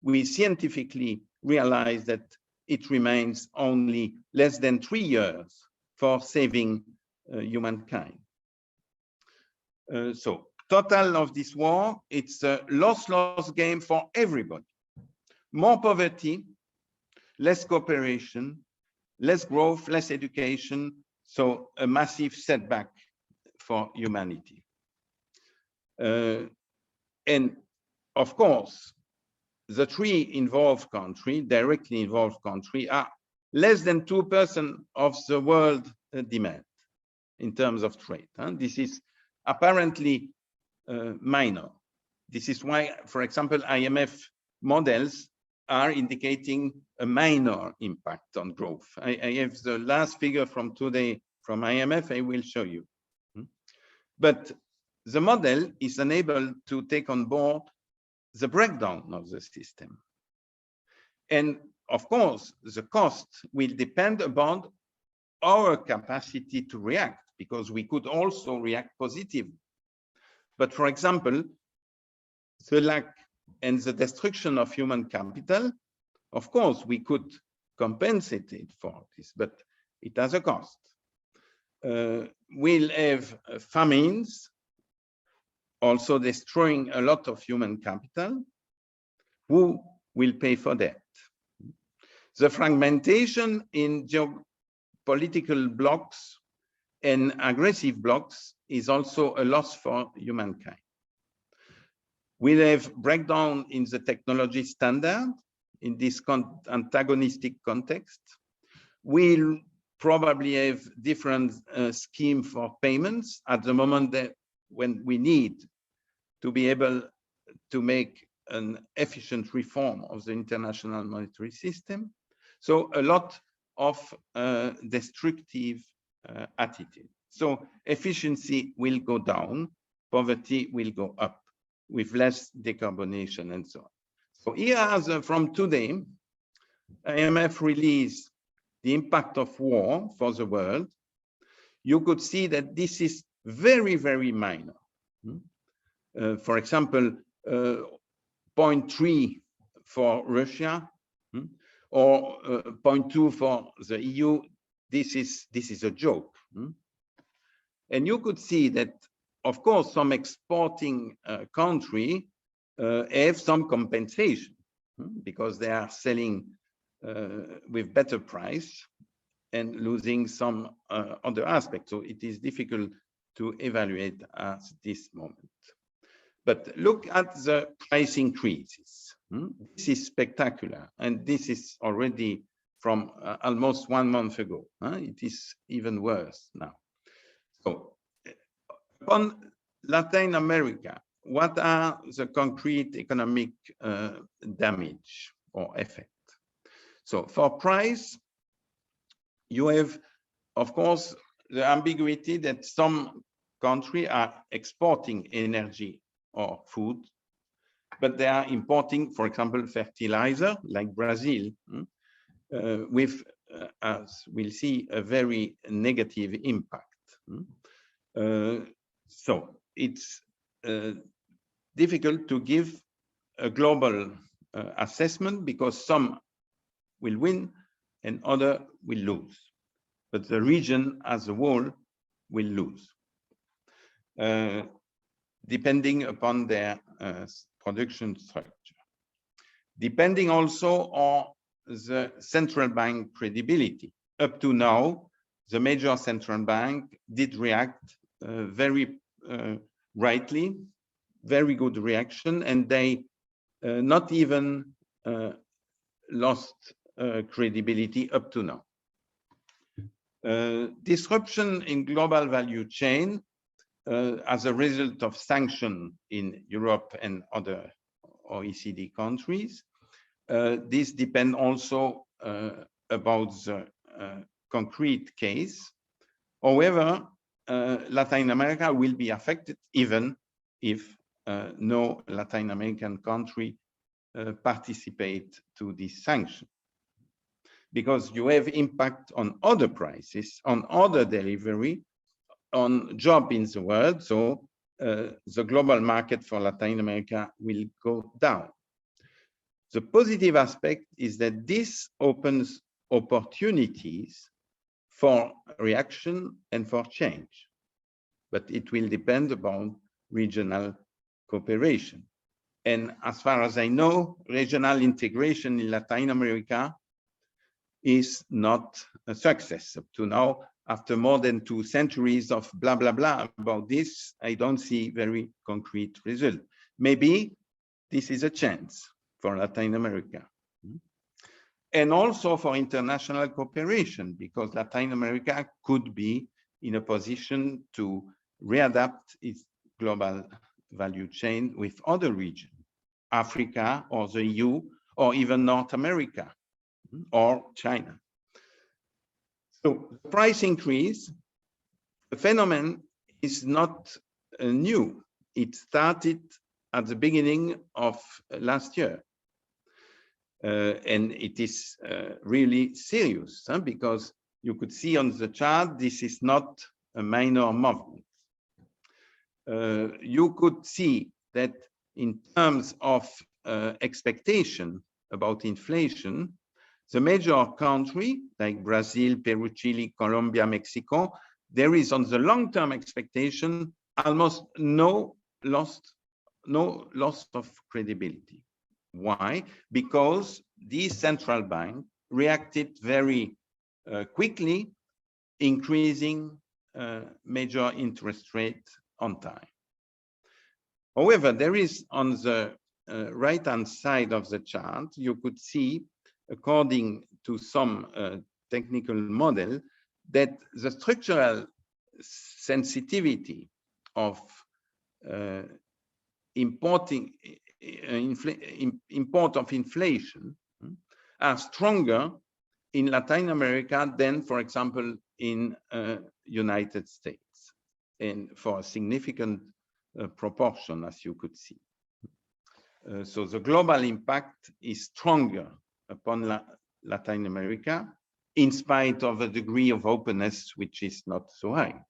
we scientifically realize that it remains only less than 3 years for saving humankind. So total of this war, it's a loss-loss game for everybody. More poverty, less cooperation, less growth, less education, so a massive setback for humanity. And of course, the three involved countries, directly involved countries, are less than 2% of the world demand in terms of trade. This is apparently minor. This is why, for example, IMF models are indicating a minor impact on growth. I have the last figure from today from IMF, I will show you. But the model is unable to take on board the breakdown of the system. And of course, the cost will depend upon our capacity to react, because we could also react positively. But for example, the lack and the destruction of human capital, of course, we could compensate it for this, but it has a cost. We'll have famines, also destroying a lot of human capital. Who will pay for that? The fragmentation in geopolitical blocks and aggressive blocks is also a loss for humankind. We'll have breakdown in the technology standard in this antagonistic context. We'll probably have different scheme for payments at the moment that when we need to be able to make an efficient reform of the international monetary system. So a lot of destructive attitude. So efficiency will go down, poverty will go up with less decarbonation and so on. So here, as from today, IMF released the impact of war for the world. You could see that this is very, very minor. For example, 0.3 for Russia, or 0.2 for the EU. This is a joke. And you could see that, of course, some exporting country have some compensation because they are selling with better price and losing some other aspects. So it is difficult to evaluate at this moment. But look at the price increases. This is spectacular, and this is already from almost 1 month ago. It is even worse now. So on Latin America, what are the concrete economic damage or effect? So for price, you have, of course, the ambiguity that some countries are exporting energy or food, but they are importing, for example, fertilizer, like Brazil, with, as we'll see, a very negative impact. So it's difficult to give a global assessment because some will win and other will lose, but the region as a whole will lose, depending upon their production structure. Depending also on the central bank credibility. Up to now, the major central bank did react very rightly, very good reaction, and they not even lost credibility up to now. Disruption in global value chain as a result of sanction in Europe and other OECD countries. This depends also about the concrete case. However, Latin America will be affected even if no Latin American country participate to this sanction, because you have impact on other prices, on other delivery, on job in the world. So the global market for Latin America will go down. The positive aspect is that this opens opportunities for reaction and for change, but it will depend upon regional cooperation. And as far as I know, regional integration in Latin America is not a success up to now. After more than 2 centuries of blah, blah, blah about this, I don't see very concrete result. Maybe this is a chance for Latin America. And also for international cooperation, because Latin America could be in a position to readapt its global value chain with other regions, Africa or the EU, or even North America or China. So the price increase, the phenomenon is not new. It started at the beginning of last year. And it is really serious, because you could see on the chart, this is not a minor movement. You could see that in terms of expectation about inflation, the major country like Brazil, Peru, Chile, Colombia, Mexico, there is on the long-term expectation almost no loss of credibility. Why? Because these central banks reacted very quickly, increasing major interest rate on time. However, there is on the right-hand side of the chart, you could see, according to some technical model, that the structural sensitivity of import of inflation are stronger in Latin America than, for example, in United States, and for a significant proportion, as you could see. So the global impact is stronger upon Latin America, in spite of a degree of openness which is not so high.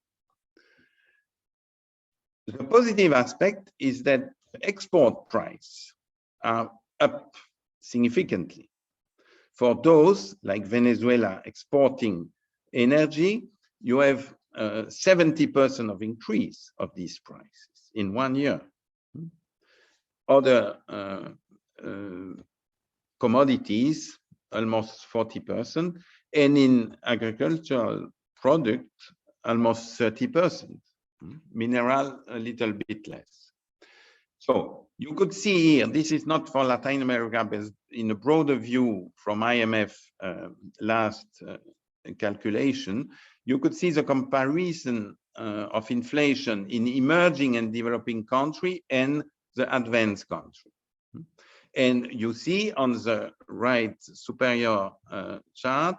The positive aspect is that export prices are up significantly. For those like Venezuela exporting energy, you have 70% of increase of these prices in 1 year. Other commodities, almost 40%, and in agricultural product, almost 30%. Mineral, a little bit less. So you could see here, this is not for Latin America, but in a broader view from IMF last calculation, you could see the comparison of inflation in emerging and developing country and the advanced country. And you see on the right superior chart,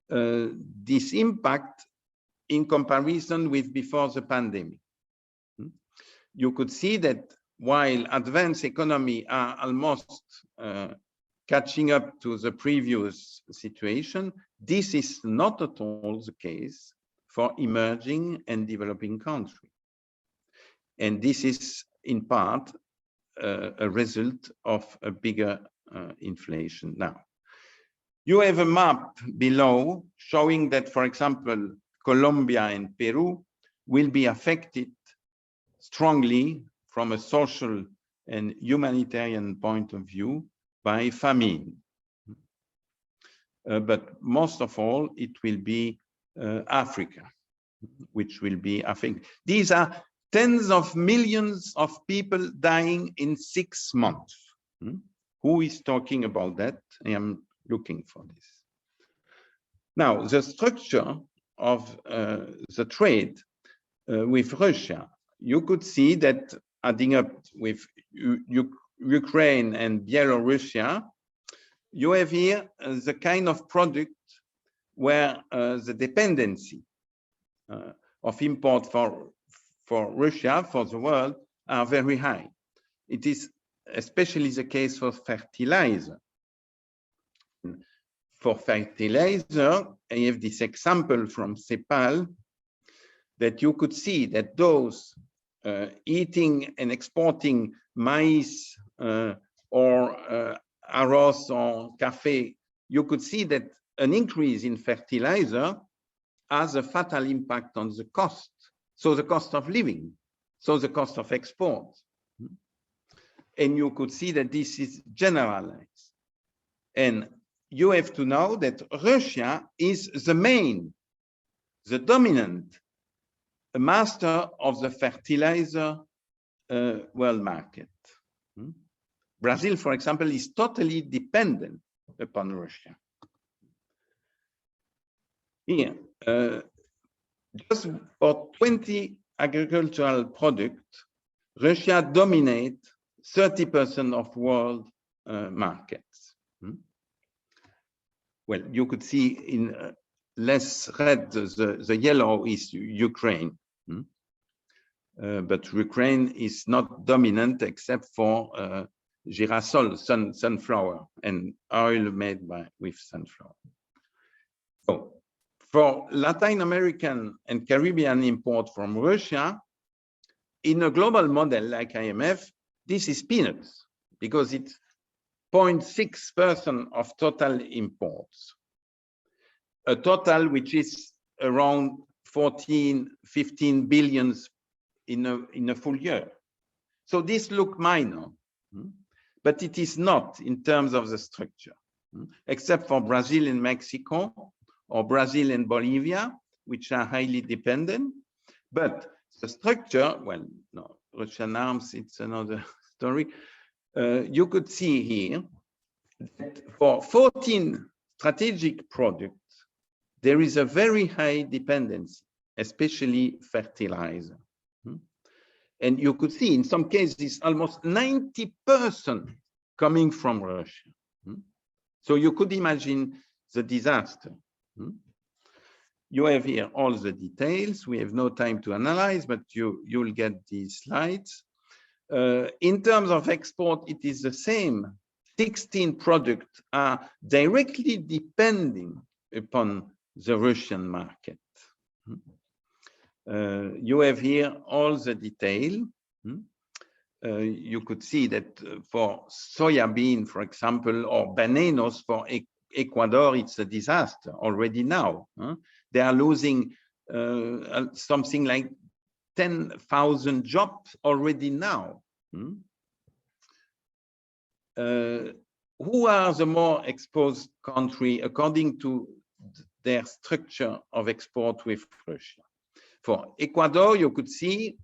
this impact in comparison with before the pandemic. You could see that while advanced economies are almost catching up to the previous situation, this is not at all the case for emerging and developing countries. And this is in part a result of a bigger inflation now. You have a map below showing that, for example, Colombia and Peru will be affected strongly from a social and humanitarian point of view by famine. But most of all, it will be Africa, which will be affected. These are tens of millions of people dying in 6 months. Who is talking about that? I am looking for this. Now, the structure of the trade with Russia, you could see that adding up with Ukraine and Belarus, you have here the kind of product where the dependency of import for Russia, for the world, are very high. It is especially the case for fertilizer. For fertilizer, I have this example from CEPAL that you could see that those eating and exporting maize or arroz or cafe, you could see that an increase in fertilizer has a fatal impact on the cost. So the cost of living, so the cost of export. And you could see that this is generalized. And you have to know that Russia is the dominant master of the fertilizer world market. Brazil, for example, is totally dependent upon Russia. Here, just for 20 agricultural products, Russia dominates 30% of world markets. Well, you could see in less red, the yellow is Ukraine. But Ukraine is not dominant except for girasol, sunflower, and oil made with sunflower. So for Latin American and Caribbean import from Russia, in a global model like IMF, this is peanuts because it's 0.6% of total imports, a total which is around 14, 15 billions in a full year. So this looks minor, but it is not in terms of the structure, except for Brazil and Mexico, or Brazil and Bolivia, which are highly dependent. But the structure, well, no, Russian arms, it's another story. You could see here that for 14 strategic products, there is a very high dependency, especially fertilizer. And you could see in some cases almost 90% coming from Russia. So you could imagine the disaster. You have here all the details. We have no time to analyze, but you'll get these slides. In terms of export, it is the same. 16 products are directly depending upon the Russian market. You have here all the detail. You could see that for soybean, for example, or bananas for Ecuador, it's a disaster already now. They are losing something like 10,000 jobs already now. Who are the more exposed country according to their structure of export with Russia? For Ecuador, you could see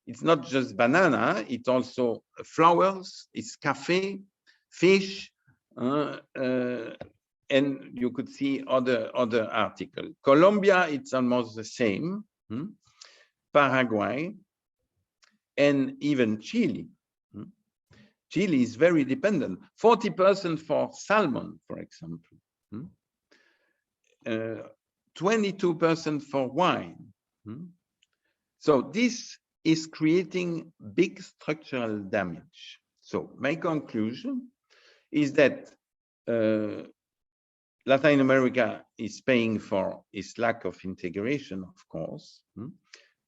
it's not just banana, it's also flowers, it's coffee, fish, and you could see other articles. Colombia, it's almost the same. Paraguay, and even Chile. Chile is very dependent, 40% for salmon, for example. 22% for wine. So this is creating big structural damage. So my conclusion is that Latin America is paying for its lack of integration, of course,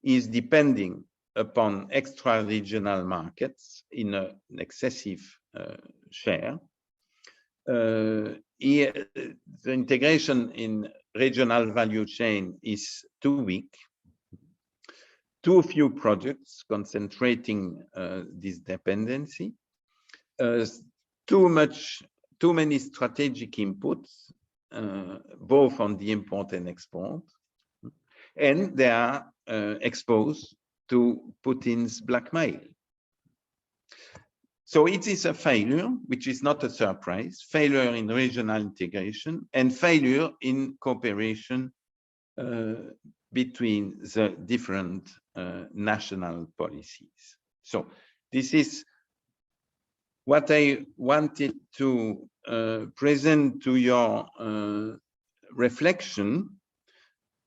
is depending upon extra-regional markets in an excessive share. Here, the integration in regional value chain is too weak. Too few projects concentrating this dependency. Too many strategic inputs, both on the import and export, and they are exposed to Putin's blackmail. So it is a failure, which is not a surprise, failure in regional integration and failure in cooperation between the different national policies. So this is what I wanted to present to your reflection.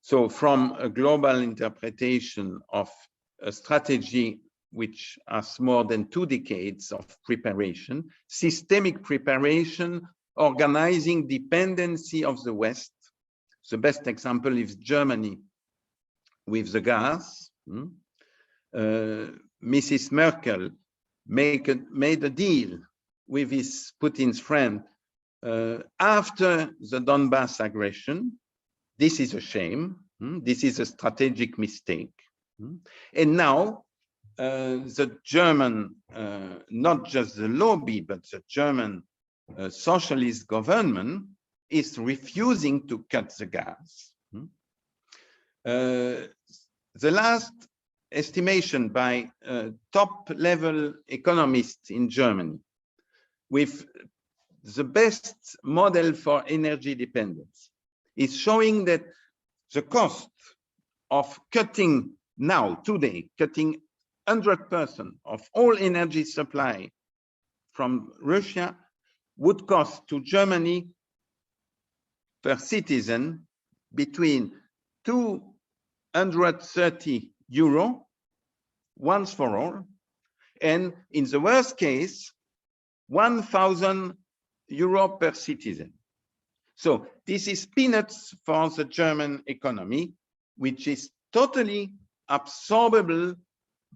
So from a global interpretation of a strategy which has more than 2 decades of preparation, systemic preparation, organizing dependency of the West. The best example is Germany with the gas. Mrs. Merkel made a deal with Putin's friend after the Donbass aggression. This is a shame. This is a strategic mistake. And now the German, not just the lobby, but the German socialist government is refusing to cut the gas. The last estimation by top-level economists in Germany with the best model for energy dependence. It's showing that the cost of cutting now, today, cutting 100% of all energy supply from Russia would cost to Germany per citizen between 230 euro once for all, and in the worst case, 1,000 euro per citizen. So this is peanuts for the German economy, which is totally absorbable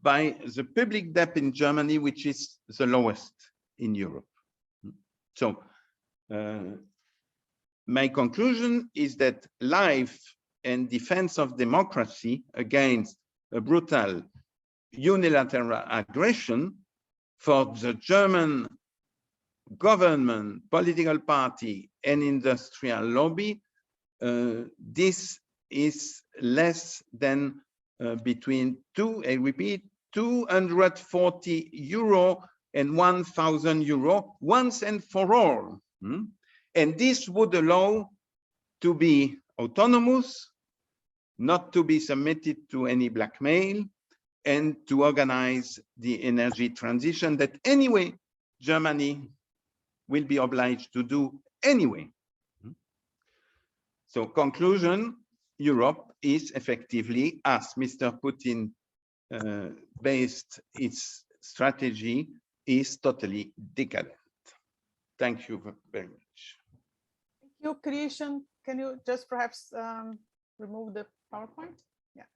by the public debt in Germany, which is the lowest in Europe. So my conclusion is that life and defense of democracy against a brutal unilateral aggression for the German government, political party, and industrial lobby, this is less than between 240 euro and 1,000 euro once and for all. And this would allow to be autonomous, not to be submitted to any blackmail, and to organize the energy transition that anyway Germany will be obliged to do anyway. So conclusion, Europe is effectively, as Mr. Putin based its strategy, is totally decadent. Thank you very much. Thank you, Christian. Can you just perhaps remove the PowerPoint? Yeah.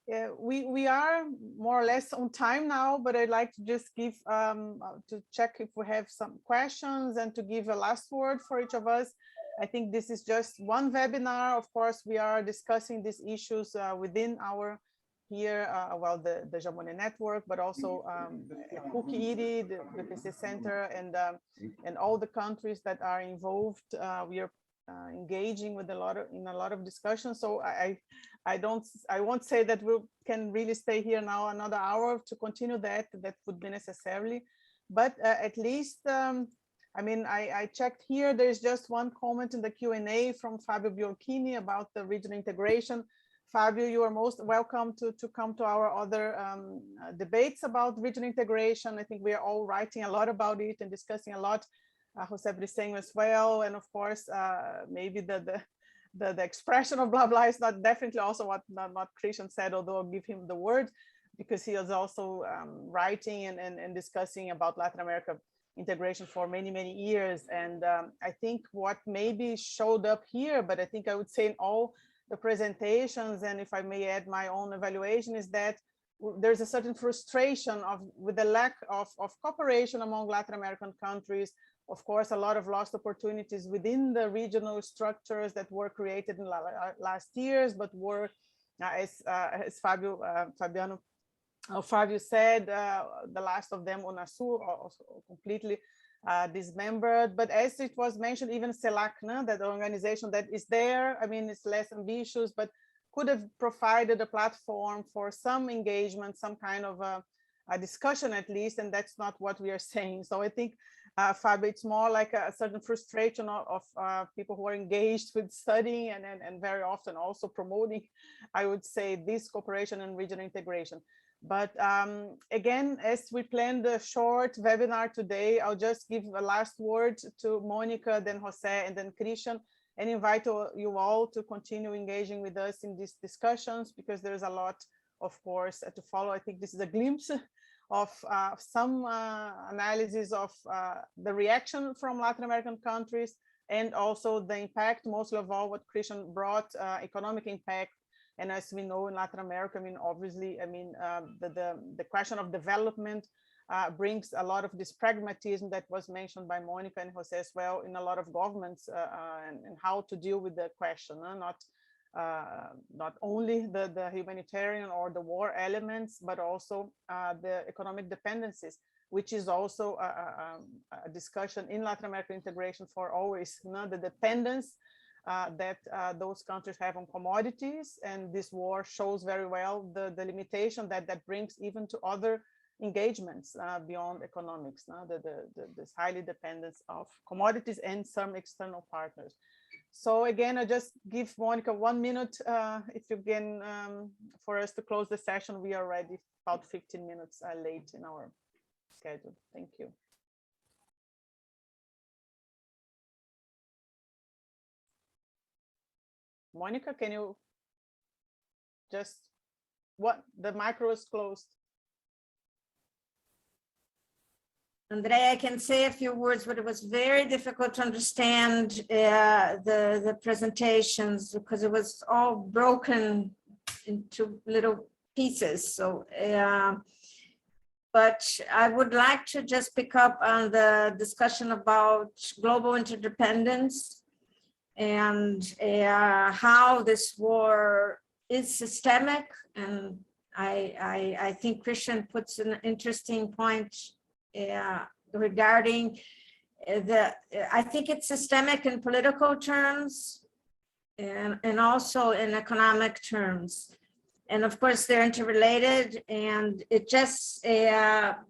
Yeah, we are more or less on time now, but I'd like to just give to check if we have some questions and to give a last word for each of us. I think this is just one webinar. Of course, we are discussing these issues within our here, well, the Jean Monet Network, but also PUC-Rio, the BRICS Center, and all the countries that are involved. We are engaging with in a lot of discussions. So I won't say that we can really stay here now another hour to continue that would be necessarily, but at least I mean, I checked here, there's just one comment in the Q&A from Fabio Biolchini about the regional integration. Fabio, you are most welcome to come to our other debates about regional integration. I think we are all writing a lot about it and discussing a lot. José Briceño as well, and of course, maybe the expression of blah blah is not definitely also what Christian said, although I'll give him the word because he is also writing and discussing about Latin America integration for many years. And I think what maybe showed up here, but I think I would say in all the presentations, and if I may add my own evaluation, is that there's a certain frustration with the lack of cooperation among Latin American countries. Of course, a lot of lost opportunities within the regional structures that were created in last years, but were, as Fabio said, the last of them, UNASUR, also completely dismembered. But as it was mentioned, even CIALC, that organization that is there, I mean, it's less ambitious, but could have provided a platform for some engagement, some kind of a discussion at least, and that's not what we are saying. So I think, Fabio, it's more like a certain frustration of people who are engaged with studying and very often also promoting, I would say, this cooperation and regional integration. But again, as we planned a short webinar today, I'll just give a last word to Monica, then José, and then Christian, and invite you all to continue engaging with us in these discussions, because there's a lot, of course, to follow. I think this is a glimpse of some analysis of the reaction from Latin American countries, and also the impact, mostly of all what Christian brought, economic impact. And as we know in Latin America, I mean, obviously, I mean, the question of development brings a lot of this pragmatism that was mentioned by Monica and José as well in a lot of governments, and how to deal with the question, not only the humanitarian or the war elements, but also the economic dependencies, which is also a discussion in Latin American integration for always, the dependence that those countries have on commodities. And this war shows very well the limitation that brings even to other engagements beyond economics, this highly dependence of commodities and some external partners. So again, I just give Monica 1 minute, if you can, for us to close the session. We are already about 15 minutes late in our schedule. Thank you. Monica, can you just, the micro is closed. Andrea, I can say a few words, but it was very difficult to understand the presentations because it was all broken into little pieces. So, but I would like to just pick up on the discussion about global interdependence and how this war is systemic. And I think Christian puts an interesting point regarding I think it's systemic in political terms and also in economic terms. And of course, they're interrelated, and it just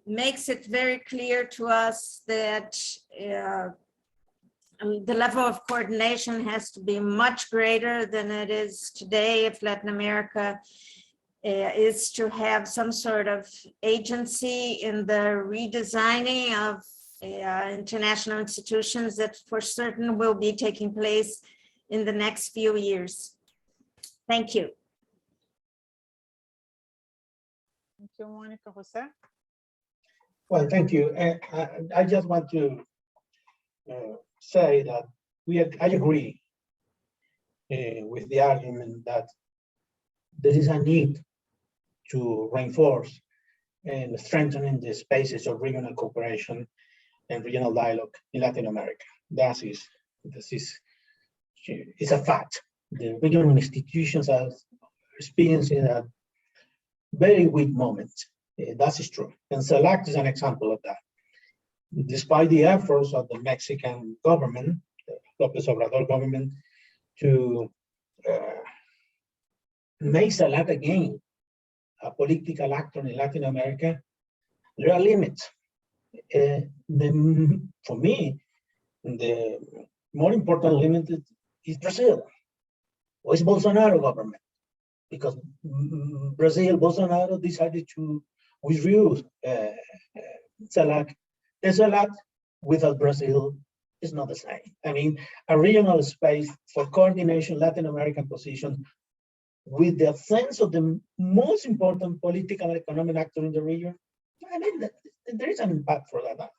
makes it very clear to us that the level of coordination has to be much greater than it is today if Latin America is to have some sort of agency in the redesigning of international institutions that for certain will be taking place in the next few years. Thank you. Thank you, Monica. José? Well, thank you. I just want to say that I agree with the argument that there is a need to reinforce and strengthening the spaces of regional cooperation and regional dialogue in Latin America. This is a fact. The regional institutions are experiencing a very weak moment. That is true. And CIALC is an example of that. Despite the efforts of the Mexican government, the López Obrador government, to make CIALC again a political actor in Latin America, there are limits. For me, the more important limit is Brazil, or is Bolsonaro government, because Bolsonaro decided to withdraw CIALC. The CIALC without Brazil is not the same. I mean, a regional space for coordination Latin American position with the sense of the most important political and economic actor in the region, I mean, there is an impact for that.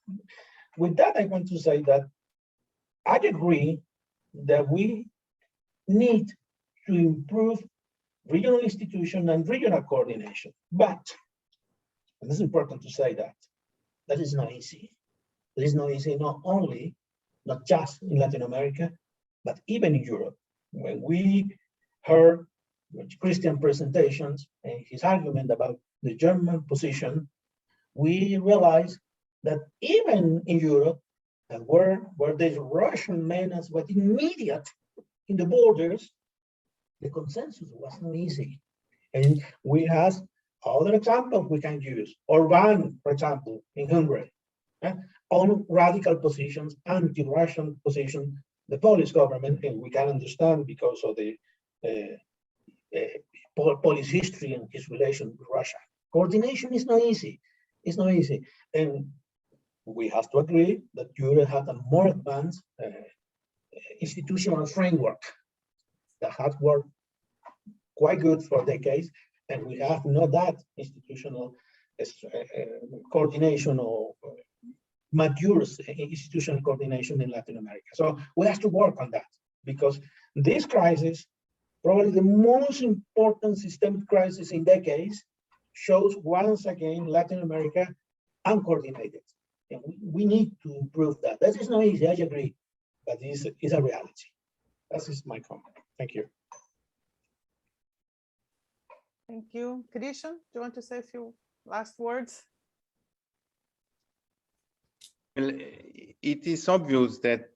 With that, I want to say that I agree that we need to improve regional institution and regional coordination. But, and it's important to say that is not easy. It is not easy, not just in Latin America, but even in Europe. When we heard Christian presentations and his argument about the German position, we realized that even in Europe, where the Russian menace was immediate in the borders, the consensus was not easy. And we have other examples we can use. Orban, for example, in Hungary, on radical positions, anti-Russian position, the Polish government, and we can understand because of the Polish history and his relation with Russia. Coordination is not easy. It's not easy. And we have to agree that Europe has a more advanced institutional framework that has worked quite good for decades, and we have not that institutional coordination or mature institutional coordination in Latin America. So we have to work on that, because this crisis, probably the most important systemic crisis in decades, shows once again Latin America uncoordinated. And we need to improve that. That is not easy, I agree, but it's a reality. That is my comment. Thank you. Thank you. Christian, do you want to say a few last words? Well, it is obvious that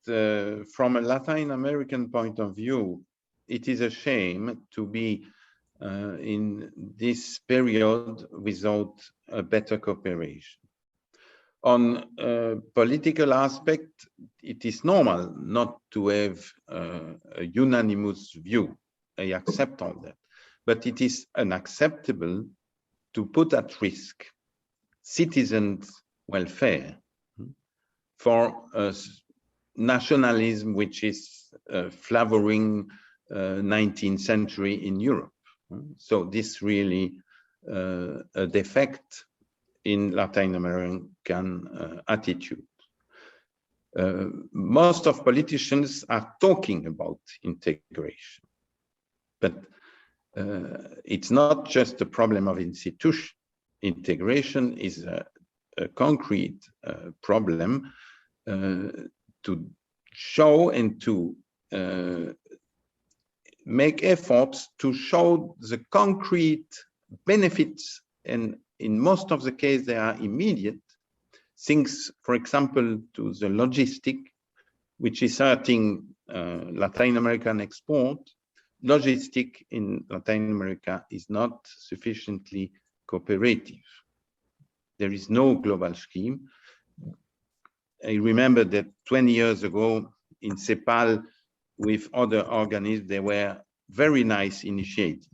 from a Latin American point of view, it is a shame to be in this period without a better cooperation. On political aspect, it is normal not to have a unanimous view. I accept all that, but it is unacceptable to put at risk citizens' welfare for nationalism, which is flavoring 19th century in Europe. So this really a defect in Latin American attitude. Most of politicians are talking about integration, but it's not just a problem of institution. Integration is a concrete problem to show and to make efforts to show the concrete benefits, and in most of the cases they are immediate. Things, for example, to the logistic, which is hurting Latin American export. Logistic in Latin America is not sufficiently cooperative. There is no global scheme. I remember that 20 years ago in CEPAL, with other organisms, there were very nice initiatives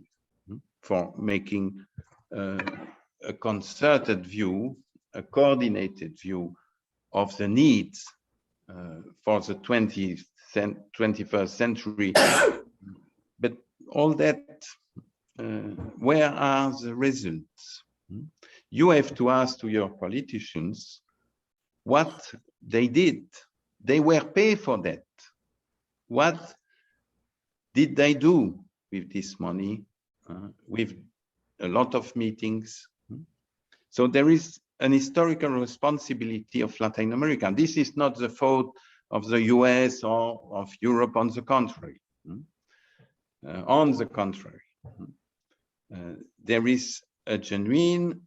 for making a concerted view, a coordinated view of the needs for the 21st century. But all that, where are the results? You have to ask to your politicians what they did. They were paid for that. What did they do with this money, with a lot of meetings? So there is an historical responsibility of Latin America. This is not the fault of the US or of Europe, on the contrary. On the contrary, there is a genuine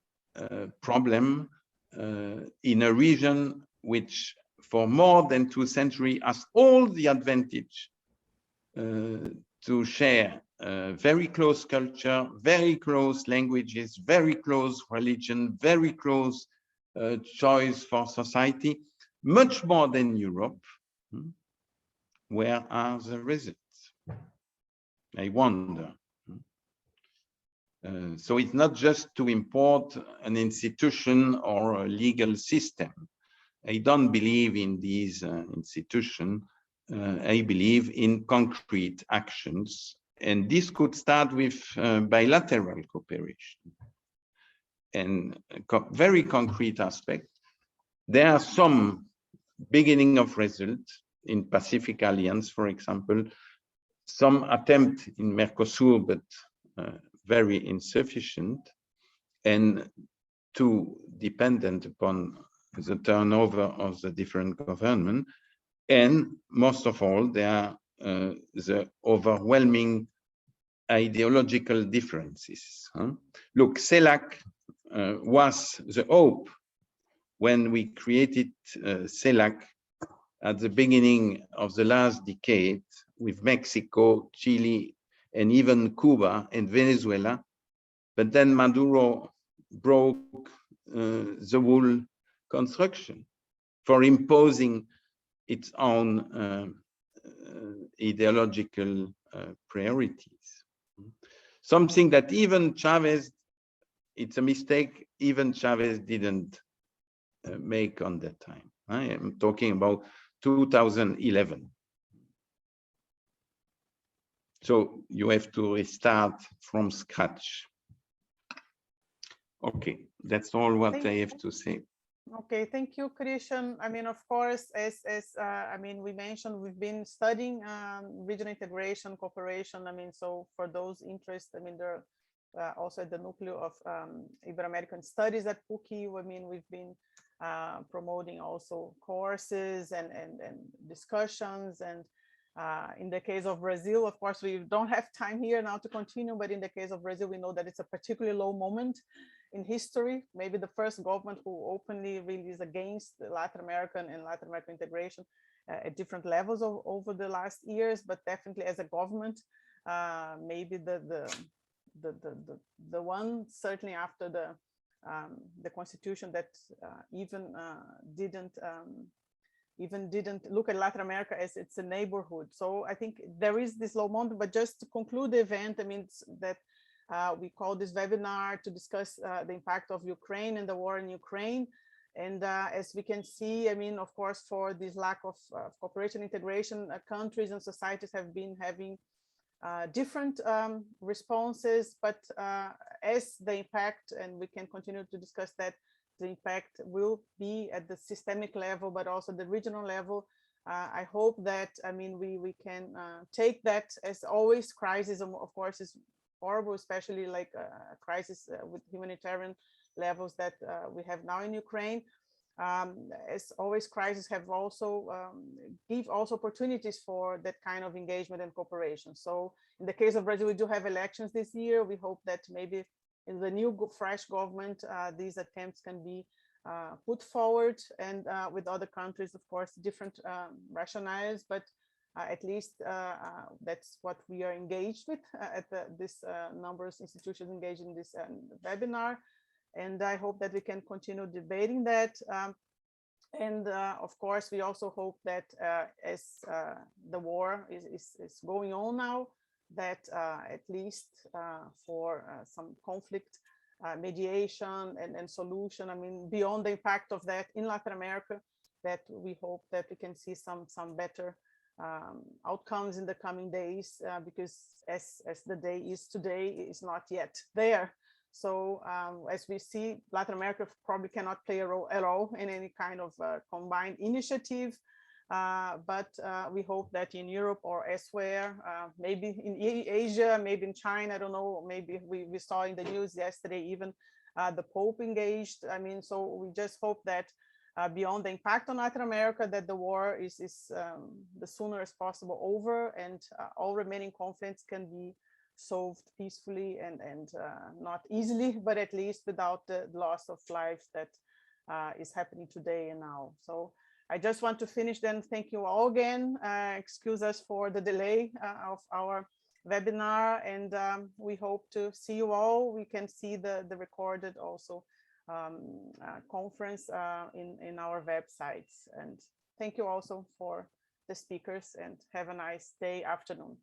problem in a region which for more than 2 centuries has all the advantage to share very close culture, very close languages, very close religion, very close choice for society, much more than Europe. Where are the results? I wonder. So it's not just to import an institution or a legal system. I don't believe in these institutions. I believe in concrete actions. And this could start with bilateral cooperation. And very concrete aspect. There are some beginning of results in Pacific Alliance, for example, some attempt in Mercosur, but very insufficient, and too dependent upon the turnover of the different government. And most of all, there are the overwhelming ideological differences. Look, CIALC was the hope when we created CIALC at the beginning of the last decade with Mexico, Chile, and even Cuba and Venezuela. But then Maduro broke the whole construction for imposing its own ideological priorities. Something that even Chavez, it's a mistake, even Chavez didn't make on that time. I am talking about 2011. So you have to restart from scratch. Okay, that's all what I have to say. Okay, thank you, Christian. I mean, of course, as I mean, we mentioned, we've been studying regional integration, cooperation. I mean, so for those interested, I mean, there are also at the nucleus of Ibero-American studies at PUC-Rio. I mean, we've been promoting also courses and discussions. And in the case of Brazil, of course, we don't have time here now to continue, but in the case of Brazil, we know that it's a particularly low moment in history, maybe the first government who openly really is against Latin American integration at different levels over the last years, but definitely as a government, maybe the one certainly after the the constitution that even didn't look at Latin America as it's a neighborhood. So I think there is this low moment, but just to conclude the event, I mean, that we call this webinar to discuss the impact of Ukraine and the war in Ukraine. And as we can see, I mean, of course, for this lack of cooperation, integration, countries and societies have been having different responses, but as the impact, and we can continue to discuss that, the impact will be at the systemic level, but also the regional level. I hope that, I mean, we can take that as always. Crisis, of course, is horrible, especially like a crisis with humanitarian levels that we have now in Ukraine. As always, crises have also give also opportunities for that kind of engagement and cooperation. So in the case of Brazil, we do have elections this year. We hope that maybe in the new fresh government, these attempts can be put forward, and with other countries, of course, different rationales, but at least that's what we are engaged with at this numbers institutions engaged in this webinar. And I hope that we can continue debating that. And of course, we also hope that as the war is going on now, that at least for some conflict mediation and solution, I mean, beyond the impact of that in Latin America, that we hope that we can see some better outcomes in the coming days, because as the day is today, is not yet there. So as we see, Latin America probably cannot play a role at all in any kind of combined initiative, but we hope that in Europe or elsewhere, maybe in Asia, maybe in China, I don't know, maybe we saw in the news yesterday, even the Pope engaged. I mean, so we just hope that beyond the impact on Latin America, that the war is the sooner as possible over, and all remaining conflicts can be solved peacefully and not easily, but at least without the loss of lives that is happening today and now. So I just want to finish then. Thank you all again. Excuse us for the delay of our webinar, and we hope to see you all. We can see the recorded also conference in our websites. And thank you also for the speakers, and have a nice day, afternoon.